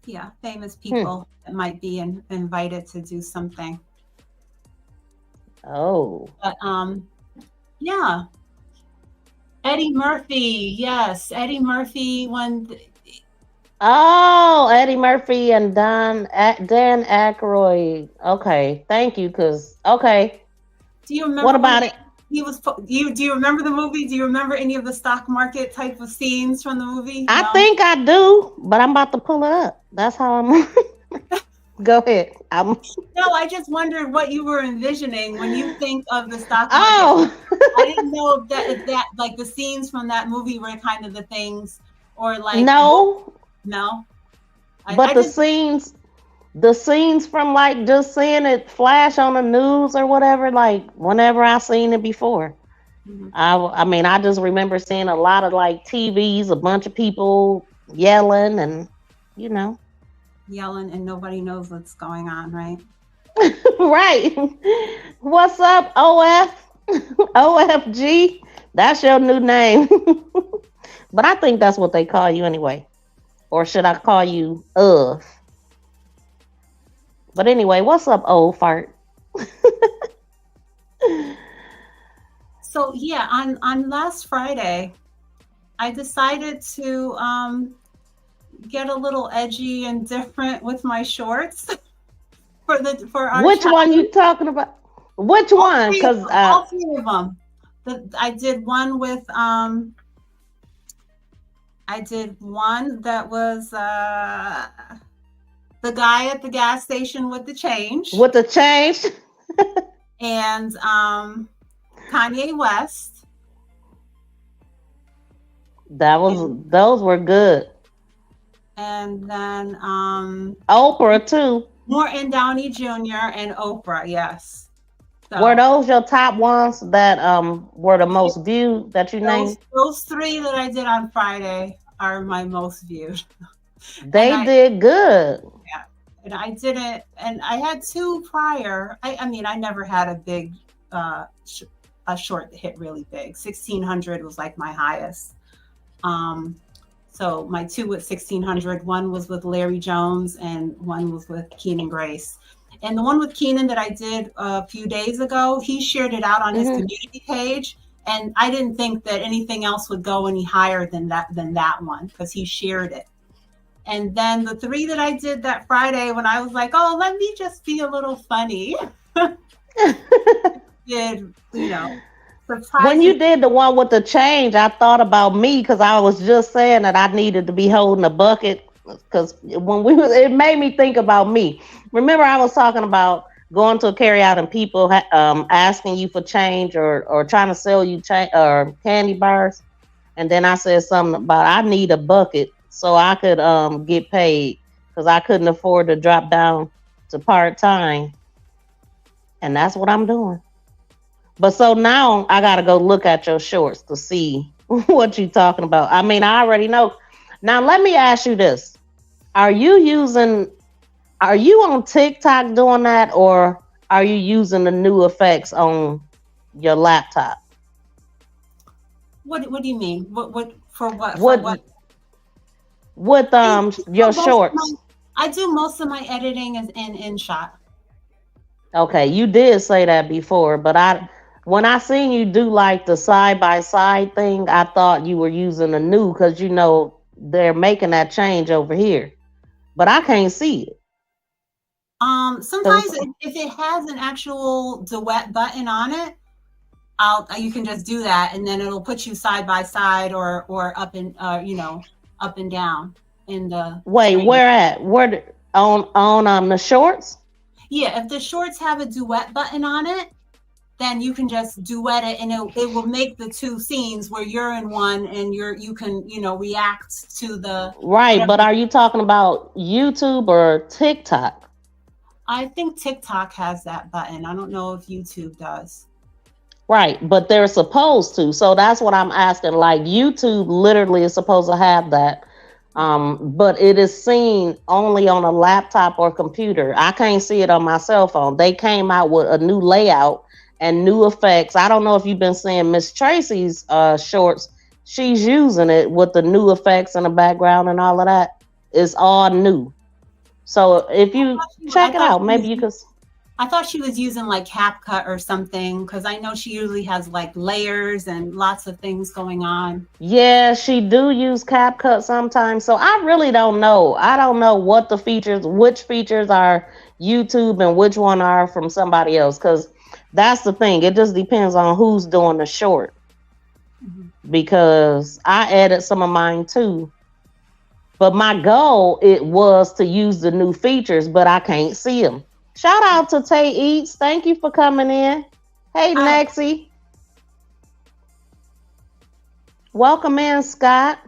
Yeah, famous Hmm. people that might be invited to do something. Oh. But yeah, Eddie Murphy. Yes, Eddie Murphy. Oh, Eddie Murphy and Dan Aykroyd. Okay. Thank you. Okay. Do you What remember when about it? he was? Do you remember the movie? Do you remember any of the stock market type of scenes from the movie? I No. think I do, but I'm about to pull it up. That's how I'm. Go ahead. No, I just wondered what you were envisioning when you think of the stock market. Oh. I didn't know if that like the scenes from that movie were kind of the things, or like what? No, No, I but just. the scenes from like just seeing it flash on the news or whatever, like whenever I seen it before. Mhm. I mean, I just remember seeing a lot of like TVs, a bunch of people yelling, and you know, Yelling and nobody knows what's going on, right? right? What's up, OF? OFG? That's your new name. But I think that's what they call you anyway. Or should I call you Of? But anyway, what's up, old fart? So yeah, on last Friday, I decided to get a little edgy and different with my shorts for our Which one challenge. you talking about? Which All one? three of Cause them. All three of them. I did one that was the guy at the gas station with the change. with the change. and Kanye West. And, Those were good. and then Oprah too. Morton Downey Jr. and Oprah. Yes. Were So those your top ones that were the most viewed that you named? those three that I did on Friday are my most viewed. And They did good. yeah, and I didn't, and I had two prior. I mean, I never had a big, a short that hit really big. 1600 was like my highest. Um, so my two with 1600, one was with Larry Jones and one was with Keenan Grace. And the one with Keenan that I did a few days ago, he shared it out on his community page. And I didn't think that anything else would go any higher than that one because he shared it. And then the three that I did that Friday when I was like, oh, let me just be a little funny. Did, When you did the one with the change, I thought about me because I was just saying that I needed to be holding a bucket because it made me think about me. Remember, I was talking about going to a carry out and people asking you for change or trying to sell you or candy bars, and then I said something about I need a bucket so I could get paid because I couldn't afford to drop down to part time, and that's what I'm doing. But so now I gotta go look at your shorts to see what you're talking about. I mean, I already know. Now let me ask you this: Are you on TikTok doing that, or are you using the new effects on your laptop? What do you mean? What for what? What For what? with your shorts? I do most of my editing is in InShot. Okay, you did say that before, but when I seen you do like the side by side thing, I thought you were using the new because they're making that change over here, but I can't see it. Sometimes if it has an actual duet button on it, you can just do that, and then it'll put you side by side or up and up and down in the Wait, screen. where on the shorts? Yeah, if the shorts have a duet button on it, then you can just duet it, and it will make the two scenes where you're in one and you can react to the right. But are you talking about YouTube or TikTok? I think TikTok has that button. I don't know if YouTube does. Right, but they're supposed to. So that's what I'm asking. Like YouTube literally is supposed to have that. But it is seen only on a laptop or computer. I can't see it on my cell phone. They came out with a new layout and new effects. I don't know if you've been seeing Miss Tracy's shorts. She's using it with the new effects in the background and all of that. It's all new. So if you check it out, maybe you could. I thought she was using like CapCut or something because I know she usually has like layers and lots of things going on. Yeah, she do use CapCut sometimes. So I really don't know. I don't know which features are YouTube and which one are from somebody else because that's the thing. It just depends on who's doing the short. Mm-hmm. Because I added some of mine too. But my goal, it was to use the new features, but I can't see them. Shout out to Tay Eats. Thank you for coming in. Hey, Nexie. Welcome in, Scott.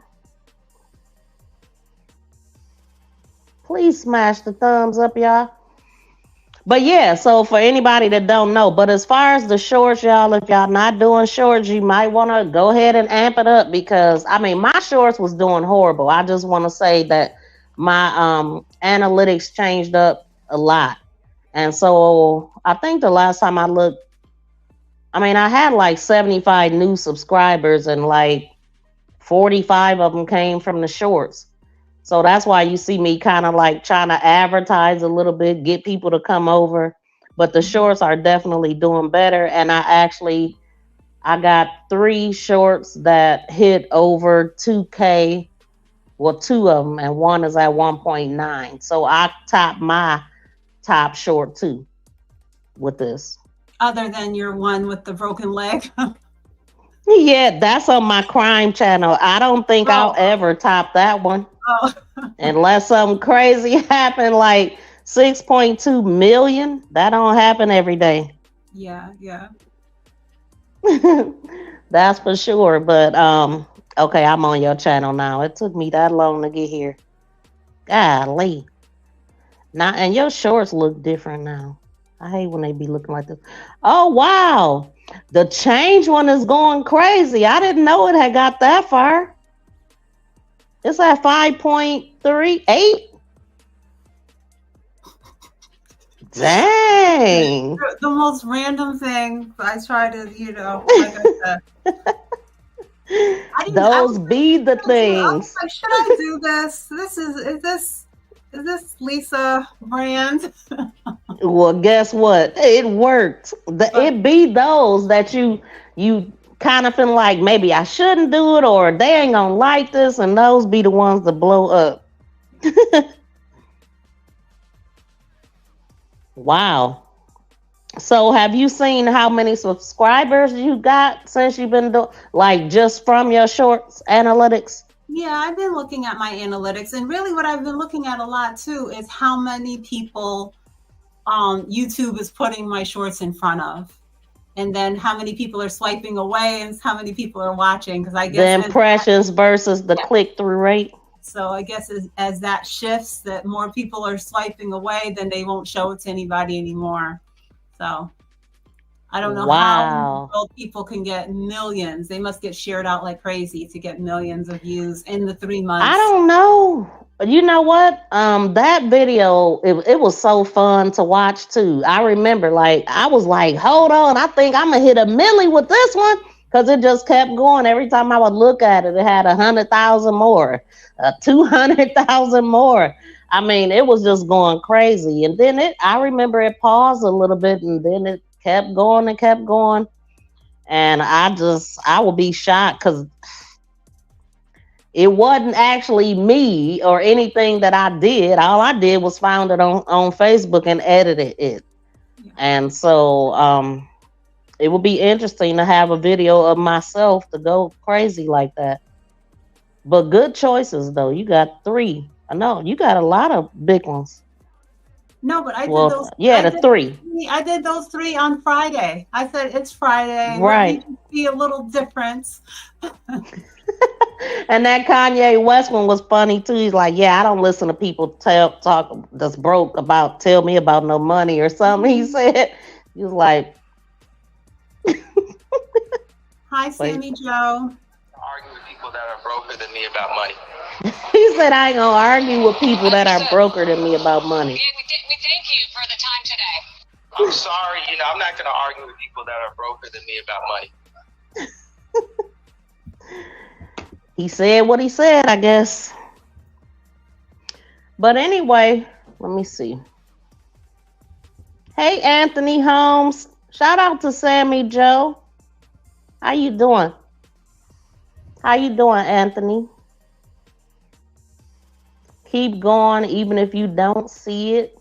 Please smash the thumbs up, y'all. But yeah, so for anybody that don't know, but as far as the shorts, y'all, if y'all not doing shorts, you might want to go ahead and amp it up because, I mean, my shorts was doing horrible. I just want to say that my analytics changed up a lot. And so I think the last time I looked, I mean, I had like 75 new subscribers and like 45 of them came from the shorts. So that's why you see me kind of like trying to advertise a little bit, get people to come over. But the shorts are definitely doing better. And I got 3 shorts that hit over 2K. Well, 2 of them, and one is at 1.9. So I topped my top short too with this. Other than your one with the broken leg? Yeah, that's on my crime channel. I don't think I'll ever top that one. Unless something crazy happened, like 6.2 million. That don't happen every day. Yeah, yeah. That's for sure. But okay, I'm on your channel now. It took me that long to get here. Golly. Now and your shorts look different now. I hate when they be looking like this. Oh wow. The change one is going crazy. I didn't know it had got that far. It's at 5.38. Dang. The most random thing. I try to, like I said. Those be the I was things. like, should I do this? Is this Lisa brand? Well, guess what? It worked. It be those that you kind of feel like maybe I shouldn't do it or they ain't gonna like this, and those be the ones that blow up. Wow. So have you seen how many subscribers you got since you've been doing, like, just from your shorts analytics? Yeah, I've been looking at my analytics, and really what I've been looking at a lot too is how many people YouTube is putting my shorts in front of, and then how many people are swiping away and how many people are watching, because I guess the impressions versus the click-through rate. So I guess as that shifts, that more people are swiping away, then they won't show it to anybody anymore. So I don't know how people can get millions. They must get shared out like crazy to get millions of views in the 3 months. I don't know. You know what? That video, it was so fun to watch too. I remember, like, I was like, hold on, I think I'm gonna hit a milli with this one, because it just kept going. Every time I would look at it, it had 100,000 more, 200,000 more. I mean, it was just going crazy. And then I remember it paused a little bit, and then it kept going and kept going. And I will be shocked because it wasn't actually me or anything that I did. All I did was found it on Facebook and edited it. And so it would be interesting to have a video of myself to go crazy like that. But good choices, though. You got 3. I know you got a lot of big ones. No, but I did those. Yeah, the 3. I did those 3 on Friday. I said it's Friday. Right. See a little difference. And that Kanye West one was funny too. He's like, yeah, I don't listen to people talk that's broke about tell me about no money or something. He said, he was like, hi, Sammy Joe. Argue with people that are broker than me about money. He said, I ain't gonna argue with people that are broker than me about money. We thank you for the time today. I'm sorry, I'm not gonna argue with people that are broker than me about money. He said what he said, I guess. But anyway, let me see. Hey, Anthony Holmes. Shout out to Sammy Joe. How you doing? How you doing, Anthony? Keep going even if you don't see it.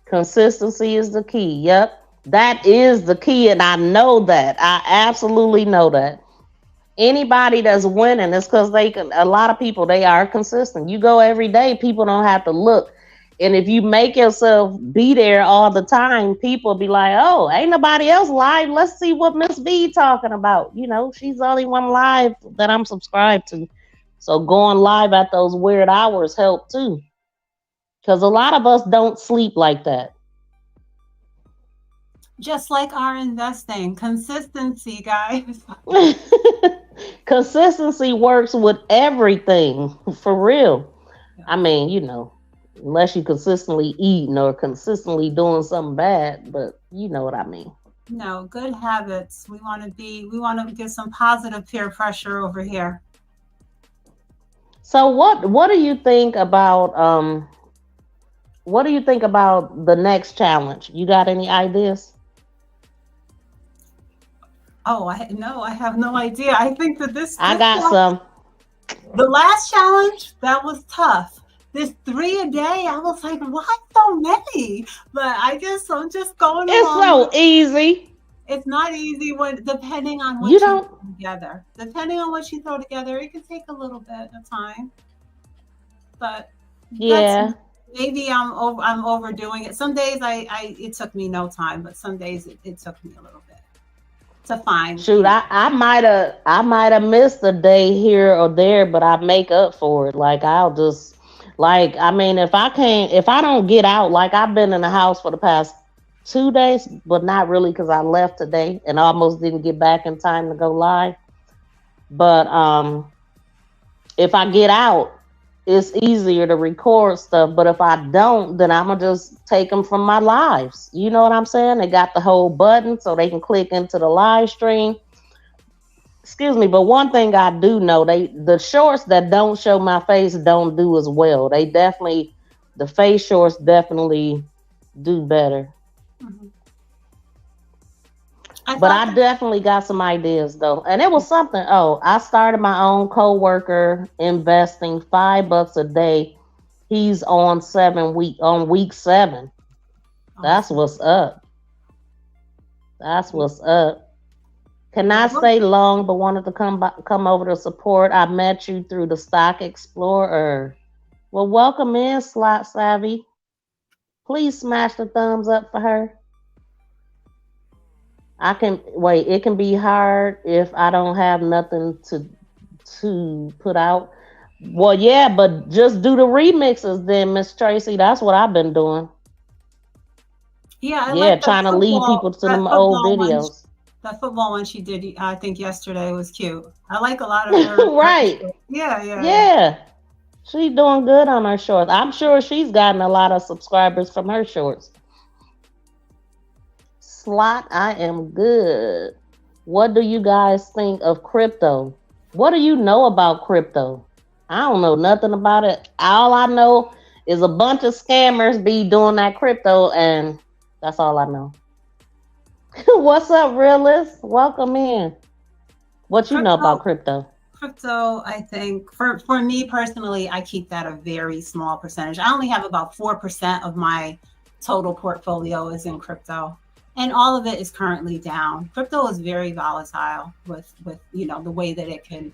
Consistency is the key. Yep. That is the key, and I know that. I absolutely know that. Anybody that's winning is because a lot of people, they are consistent. You go every day, people don't have to look. And if you make yourself be there all the time, people be like, oh, ain't nobody else live. Let's see what Miss B talking about. She's the only one live that I'm subscribed to. So going live at those weird hours help too. Because a lot of us don't sleep like that. Just like our investing. Consistency, guys. Consistency works with everything, for real. I mean, unless you consistently eating or consistently doing something bad, but you know what I mean. No, good habits. We want to get some positive peer pressure over here. So what do you think about the next challenge? You got any ideas? Oh, I have no idea. I think that I got some. The last challenge, that was tough. This 3 a day, I was like, why so many? But I'm just going along. It's so easy. It's not easy depending on what you throw together. Depending on what you throw together, it can take a little bit of time. But yeah, maybe I'm overdoing it. Some days it took me no time, but some days it took me a little bit to find. Shoot, I might have missed a day here or there, but I make up for it. Like I'll just like I mean, if I don't get out, like I've been in the house for the past 2 days, but not really because I left today and almost didn't get back in time to go live. But if I get out, it's easier to record stuff. But if I don't, then I'm gonna just take them from my lives. You know what I'm saying? They got the whole button so they can click into the live stream. Excuse me, but one thing I do know, the shorts that don't show my face don't do as well. The face shorts definitely do better. Mhm. But I definitely got some ideas though. And it was something. Oh, I started my own co-worker investing $5 a day. He's on week 7. That's what's up. That's what's up. Can I stay long but wanted to come over to support? I met you through the Stock Explorer. Well, welcome in, Slot Savvy. Please smash the thumbs up for her. It can be hard if I don't have nothing to put out. Well, yeah, but just do the remixes then, Miss Tracy. That's what I've been doing. Yeah, trying to lead people to them old videos. That football one she did, I think yesterday was cute. I like a lot of her. Right. Yeah. She's doing good on her shorts. I'm sure she's gotten a lot of subscribers from her shorts. Slot, I am good. What do you guys think of crypto? What do you know about crypto? I don't know nothing about it. All I know is a bunch of scammers be doing that crypto, and that's all I know. What's up, realist? Welcome in. What you know about crypto? Crypto, I think for me personally, I keep that a very small percentage. I only have about 4% of my total portfolio is in crypto, and all of it is currently down. Crypto is very volatile with the way that it can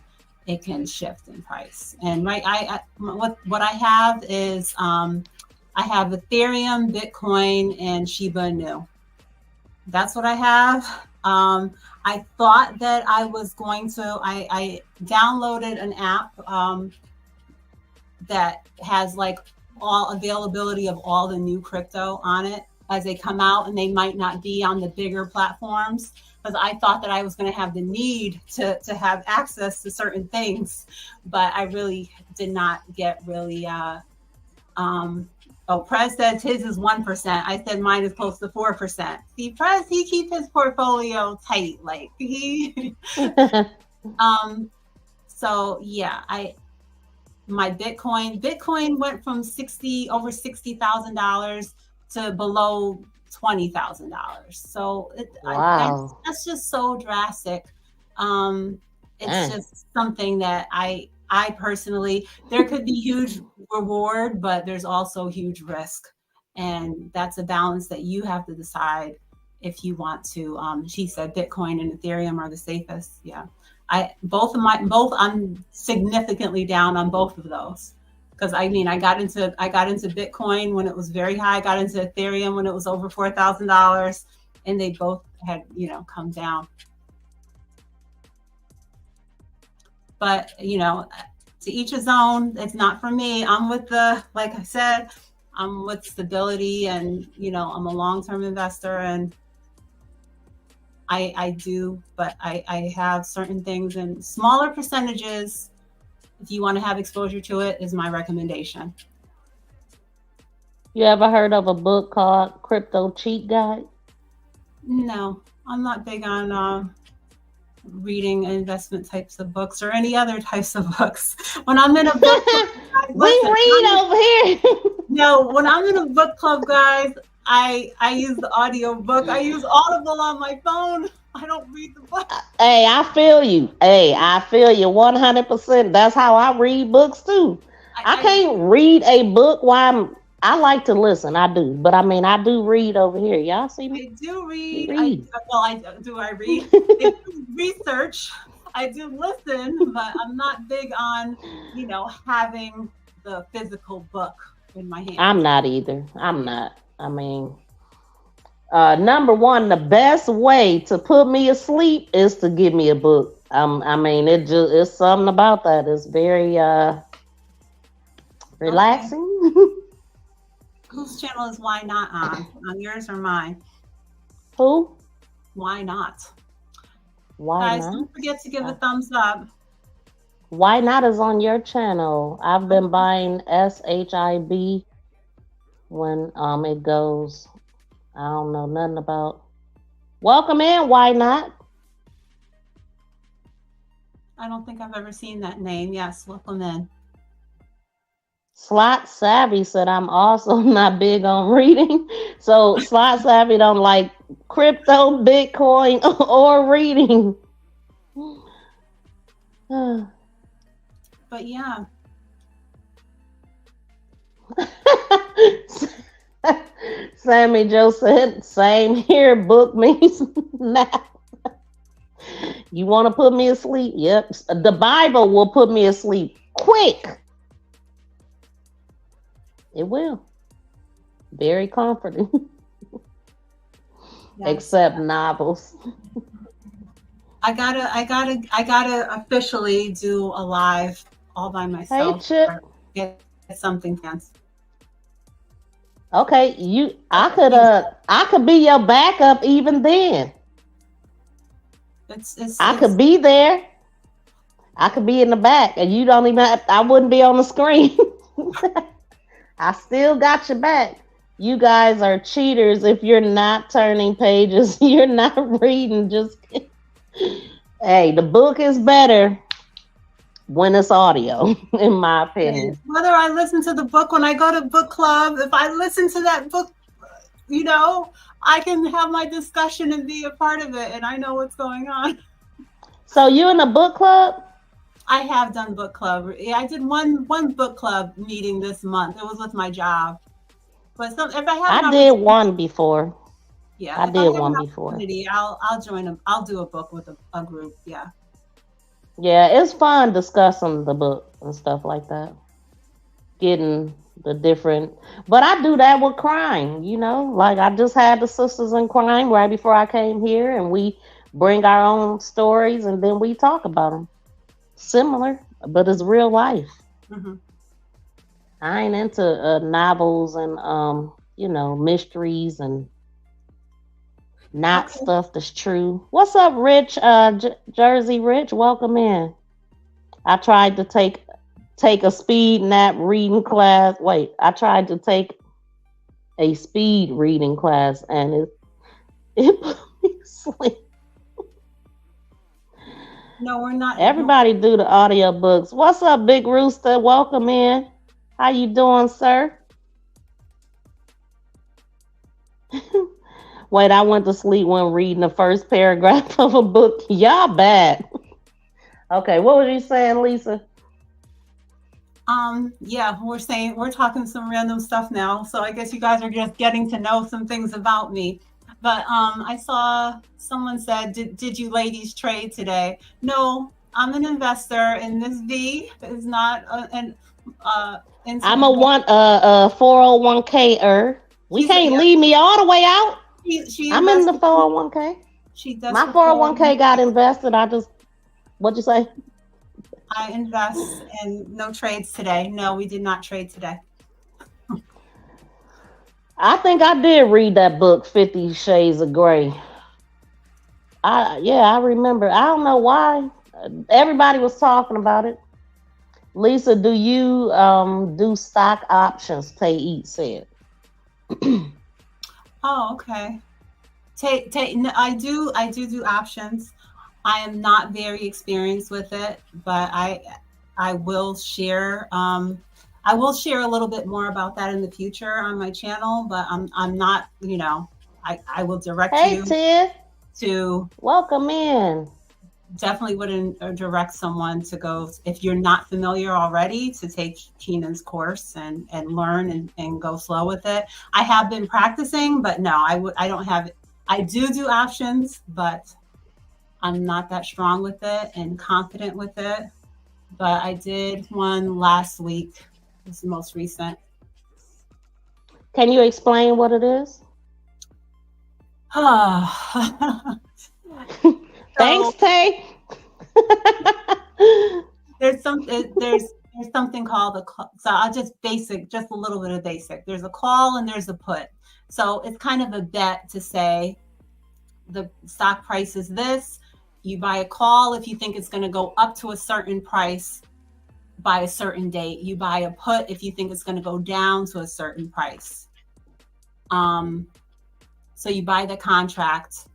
shift in price. And what I have is I have Ethereum, Bitcoin, and Shiba Inu. That's what I have. I thought that I was going to, I downloaded an app that has like all availability of all the new crypto on it as they come out, and they might not be on the bigger platforms, because I thought that I was going to have the need to have access to certain things, but I really did not get really, Prez says his is 1%. I said mine is close to 4%. See, Prez, he keeps his portfolio tight. Like he so yeah, my Bitcoin went from over $60,000 to below $20,000. So wow. That's just so drastic. It's just something that I personally, there could be huge reward, but there's also huge risk. And that's a balance that you have to decide if you want to. She said Bitcoin and Ethereum are the safest. Yeah. I'm significantly down on both of those. Because I got into Bitcoin when it was very high. I got into Ethereum when it was over $4,000, and they both had, come down. But, to each his own. It's not for me. I'm with like I said, I'm with stability, and, I'm a long-term investor, and I do, but I have certain things in smaller percentages. If you want to have exposure to it, is my recommendation. You ever heard of a book called Crypto Cheat Guide? No, I'm not big on reading investment types of books or any other types of books. When I'm in a book club, read over here. No, when I'm in a book club, guys, I use the audio book. I use Audible on my phone. I don't read the book. Hey, I feel you. 100%. That's how I read books too. I can't read a book while I like to listen. I do, but I do read over here. Y'all see me? I do read. I read. I do research. I do listen, but I'm not big on, having the physical book in my hand. I'm not either. I'm not. I mean, number one, the best way to put me asleep is to give me a book. I mean, it's something about that. It's very Okay. relaxing. Whose channel is Why Not on? On yours or mine? Who? Why not? Why Guys, not? don't forget to give a thumbs up. Why not is on your channel. I've been buying SHIB when it goes. I don't know nothing about. Welcome in. Why not? I don't think I've ever seen that name. Yes, welcome in. Slot Savvy said I'm also not big on reading. So Slot Savvy don't like crypto, Bitcoin, or reading. But yeah, Sammy Joe said, same here, book means nap. You want to put me asleep? Yep. The Bible will put me asleep quick. It will. Very comforting. yes. Except novels. I gotta officially do a live all by Hey, myself. Chip. Get something fancy. Okay, I could be your backup even then. I could be there. I could be in the back, and you don't even I wouldn't be on the screen. I still got your back. You guys are cheaters if you're not turning pages. You're not reading. Just hey, the book is better when it's audio, in my opinion. Whether I listen to the book when I go to book club, if I listen to that book, I can have my discussion and be a part of it, and I know what's going on. So you in a book club? I have done book club. Yeah, I did one book club meeting this month. It was with my job. But if I have I did one before. Yeah, I did one before. I'll join them. I'll do a book with a group. Yeah. Yeah, it's fun discussing the book and stuff like that. Getting the different, but I do that with crime. Like I just had the Sisters in Crime right before I came here, and we bring our own stories and then we talk about them. Similar, but it's real life. Mm-hmm. I ain't into novels and mysteries and not stuff that's true. What's up, Rich? Jersey Rich, welcome in. I tried to take a speed nap reading class. Wait, I tried to take a speed reading class and it put me to sleep. No, we're not. Everybody do the audio books. What's up, Big Rooster? Welcome in. How you doing, sir? Wait, I went to sleep when reading the first paragraph of a book. Y'all bad. Okay, what were you saying, Lisa? Yeah, we're talking some random stuff now. So I guess you guys are just getting to know some things about me. But I saw someone said, did you ladies trade today? No, I'm an investor, and this V is not I'm a 401k. We can't leave me all the way out. I'm in the 401k. She does. My 401k got invested. What'd you say? I invest in no trades today. No, we did not trade today. I think I did read that book, 50 Shades of Grey. I remember. I don't know why. Everybody was talking about it. Lisa, do you do stock options? Tay Eat said. Oh, okay. I do options. I am not very experienced with it, but I will share. I will share a little bit more about that in the future on my channel, but I'm not. I will direct you Ted. To welcome in. Definitely wouldn't direct someone to go, if you're not familiar already, to take Keenan's course and learn and go slow with it. I have been practicing, but no, I don't have. I do options, but I'm not that strong with it and confident with it. But I did one last week. It's the most recent. Can you explain what it is? Thanks, So Tay. there's something called a call. So I'll just a little bit of basic. There's a call and there's a put. So it's kind of a bet to say the stock price is this. You buy a call if you think it's going to go up to a certain price by a certain date. You buy a put if you think it's going to go down to a certain price. So you buy the contract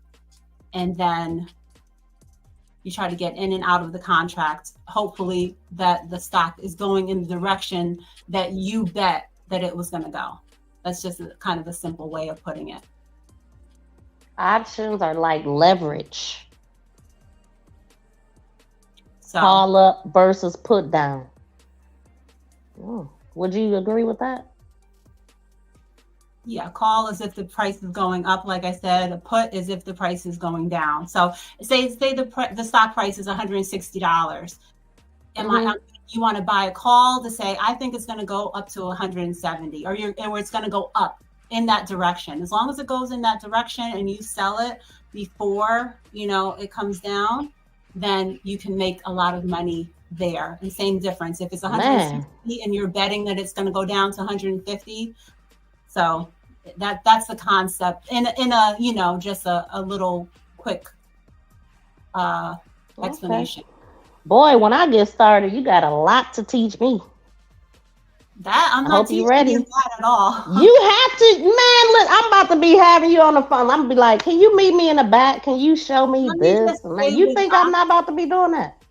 and then you try to get in and out of the contract, hopefully that the stock is going in the direction that you bet that it was going to go. That's just kind of a simple way of putting it. Options are like leverage. So, Call up versus put down. Would you agree with that? yeah, call is if the price is going up, like I said. A put is if the price is going down. So say the stock price is $160. You want to buy a call to say, I think it's going to go up to 170, or it's going to go up in that direction. As long as it goes in that direction and you sell it before, it comes down, then you can make a lot of money there. And same difference. If it's 160 and you're betting that it's going to go down to 150. So that's the concept in a, just a little quick explanation. Okay. Boy, when I get started, you got a lot to teach me. That I'm not teaching you that at all. You have to, man. Look, I'm about to be having you on the phone. I'm gonna be like, can you meet me in the back? Can you show me this? Man, you think I'm not about to be doing that?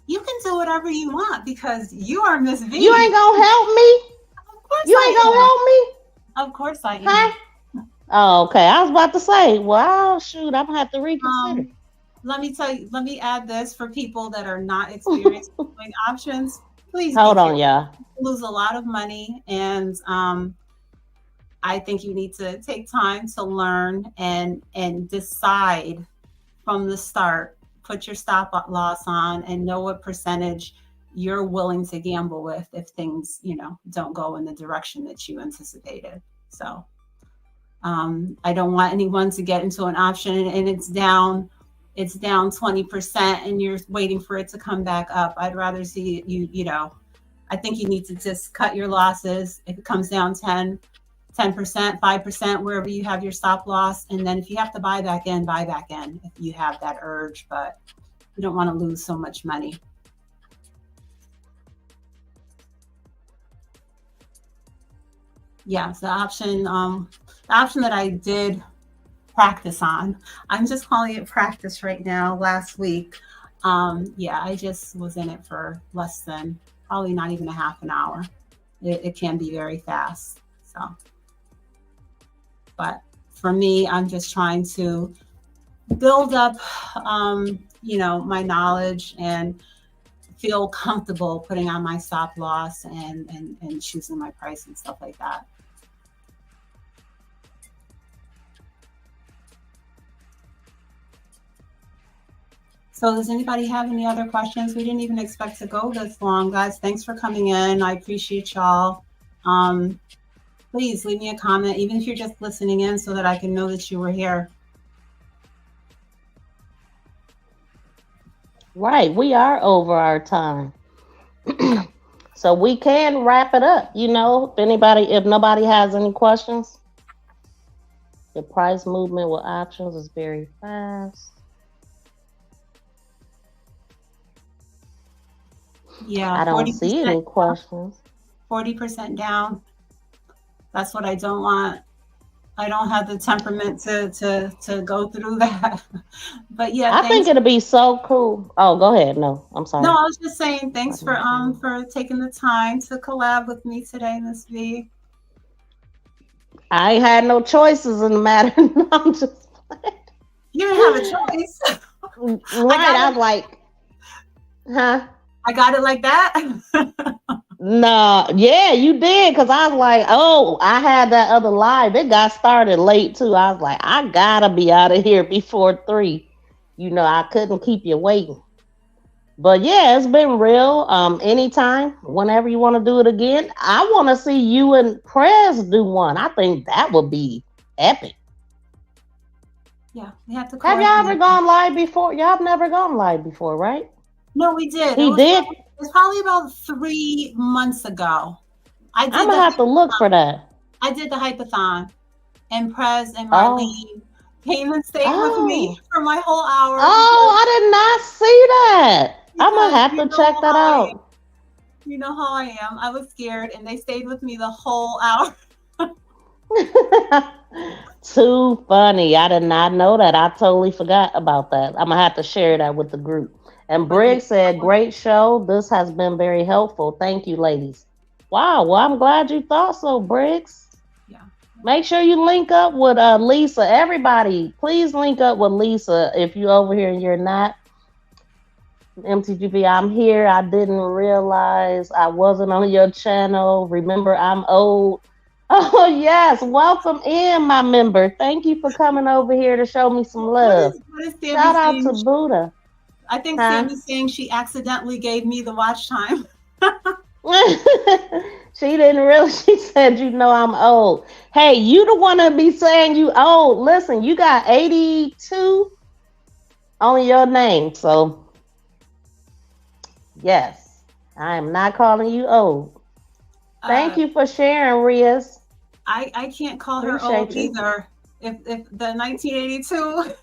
You can do whatever you want because you are Miss V. You ain't gonna help me. Of course you ain't gonna help me. Of course I am. Huh? Oh, okay. I was about to say, well, shoot, I'm gonna have to reconsider. Let me add this for people that are not experienced doing options. Please hold on, y'all. Lose a lot of money, and I think you need to take time to learn and decide from the start. Put your stop loss on and know what percentage you're willing to gamble with if things, don't go in the direction that you anticipated. So I don't want anyone to get into an option and it's down 20% and you're waiting for it to come back up. I'd rather see I think you need to just cut your losses. If it comes down 10%, 5%, wherever you have your stop loss. And then if you have to buy back in if you have that urge, but you don't want to lose so much money. Yeah, so the option that I did practice on, I'm just calling it practice right now, last week. I just was in it for less than, probably not even a half an hour. It can be very fast. So, but for me, I'm just trying to build up, my knowledge and feel comfortable putting on my stop loss and choosing my price and stuff like that. So does anybody have any other questions? We didn't even expect to go this long, guys. Thanks for coming in. I appreciate y'all. Please leave me a comment, even if you're just listening in, so that I can know that you were here. Right, we are over our time. So we can wrap it up. If nobody has any questions. The price movement with options is very fast. Yeah, I don't see any questions. 40% down. That's what I don't want. I don't have the temperament to go through that. But yeah, I think it'll be so cool. Oh, go ahead. No, I'm sorry. No, I was just saying thanks for taking the time to collab with me today, Miss V. I ain't had no choices in the matter. No, I'm just playing. You didn't have a choice. Right. I was like, huh? I got it like that. No, yeah, you did. Cause I was like, oh, I had that other live. It got started late too. I was like, I gotta be out of here before 3. I couldn't keep you waiting. But yeah, it's been real. Anytime, whenever you want to do it again, I want to see you and Prez do one. I think that would be epic. Yeah, we have to Have y'all ever coordinate. gone live before? Y'all have never gone live before, right? No, we did. He did. It was probably about 3 months ago. I I'm did gonna have to look for that. I did the hypathon, and Prez and Oh. Marlene came and stayed with Oh. me for my whole hour. Oh, I did not see that. I'm gonna Because have you to know check that how out. You know how I am. I was scared, and they stayed with me the whole hour. Too funny. I did not know that. I totally forgot about that. I'm gonna have to share that with the group. And Briggs said, great show. This has been very helpful. Thank you, ladies. Wow. Well, I'm glad you thought so, Briggs. Yeah. Make sure you link up with Lisa. Everybody, please link up with Lisa if you're over here and you're not. MTGP, I'm here. I didn't realize I wasn't on your channel. Remember, I'm old. Oh, yes. Welcome in, my member. Thank you for coming over here to show me some love. What is Sammy Shout out saying? to Buddha. I think Huh? Sammy's saying she accidentally gave me the watch time. She didn't really. She said, you know, I'm old. Hey, you the one to be saying you old. Listen, you got 82 on your name. So, yes, I am not calling you old. Thank you for sharing, Riaz. I can't call her Appreciate old you. either. If the 1982.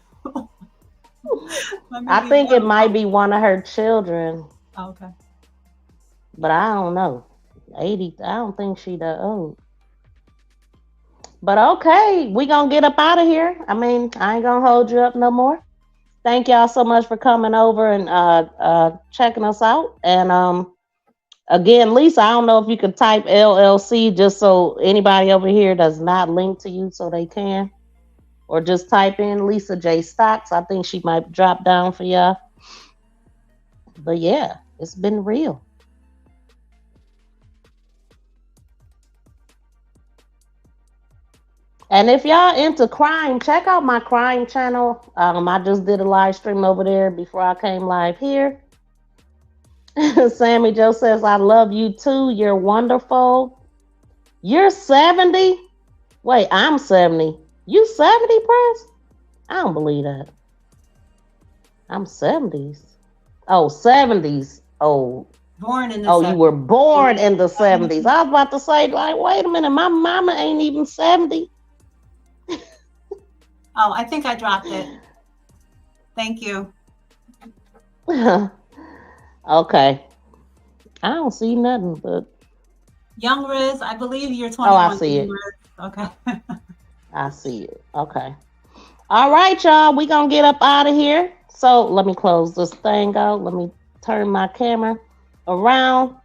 I think it might be one of her children, Oh, okay. but I don't know. 80, I don't think she that old. But okay, we gonna get up out of here. I mean, I ain't gonna hold you up no more. Thank y'all so much for coming over and checking us out. And again, Lisa, I don't know if you could type LLC just so anybody over here does not link to you so they can. Or just type in Lisa J Stocks. I think she might drop down for y'all. But yeah, it's been real. And if y'all into crime, check out my crime channel. I just did a live stream over there before I came live here. Sammy Joe says, I love you too. You're wonderful. You're 70? Wait, I'm 70. You 70, Prince? I don't believe that. I'm 70s. Oh, 70s old. Born in the Oh, 70s. you were born in the 70s. I was about to say, like, wait a minute, my mama ain't even 70. Oh, I think I dropped it. Thank you. Okay. I don't see nothing, but Young Riz, I believe you're 21. oh, I see it. Riz. Okay. I see it. Okay. All right, y'all. We gonna get up out of here. So let me close this thing out. Let me turn my camera around.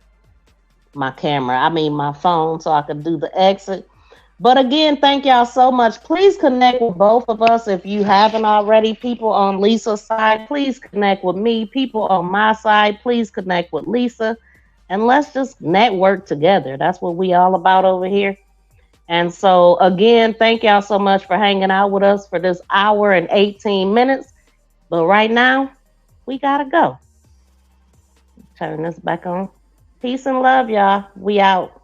My phone, so I can do the exit. But again, thank y'all so much. Please connect with both of us if you haven't already. People on Lisa's side, please connect with me. People on my side, please connect with Lisa. And let's just network together. That's what we all about over here. And so, again, thank y'all so much for hanging out with us for this hour and 18 minutes. But right now, we got to go. Turn this back on. Peace and love, y'all. We out.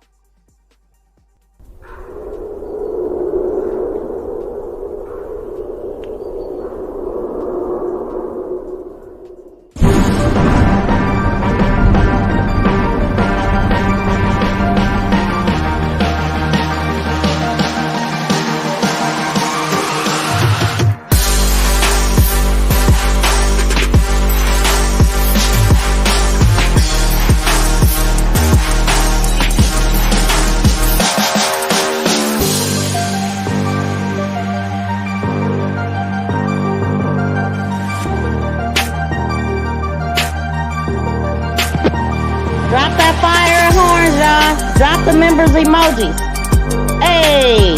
Drop that fire horns, y'all. Drop the members emojis. Hey.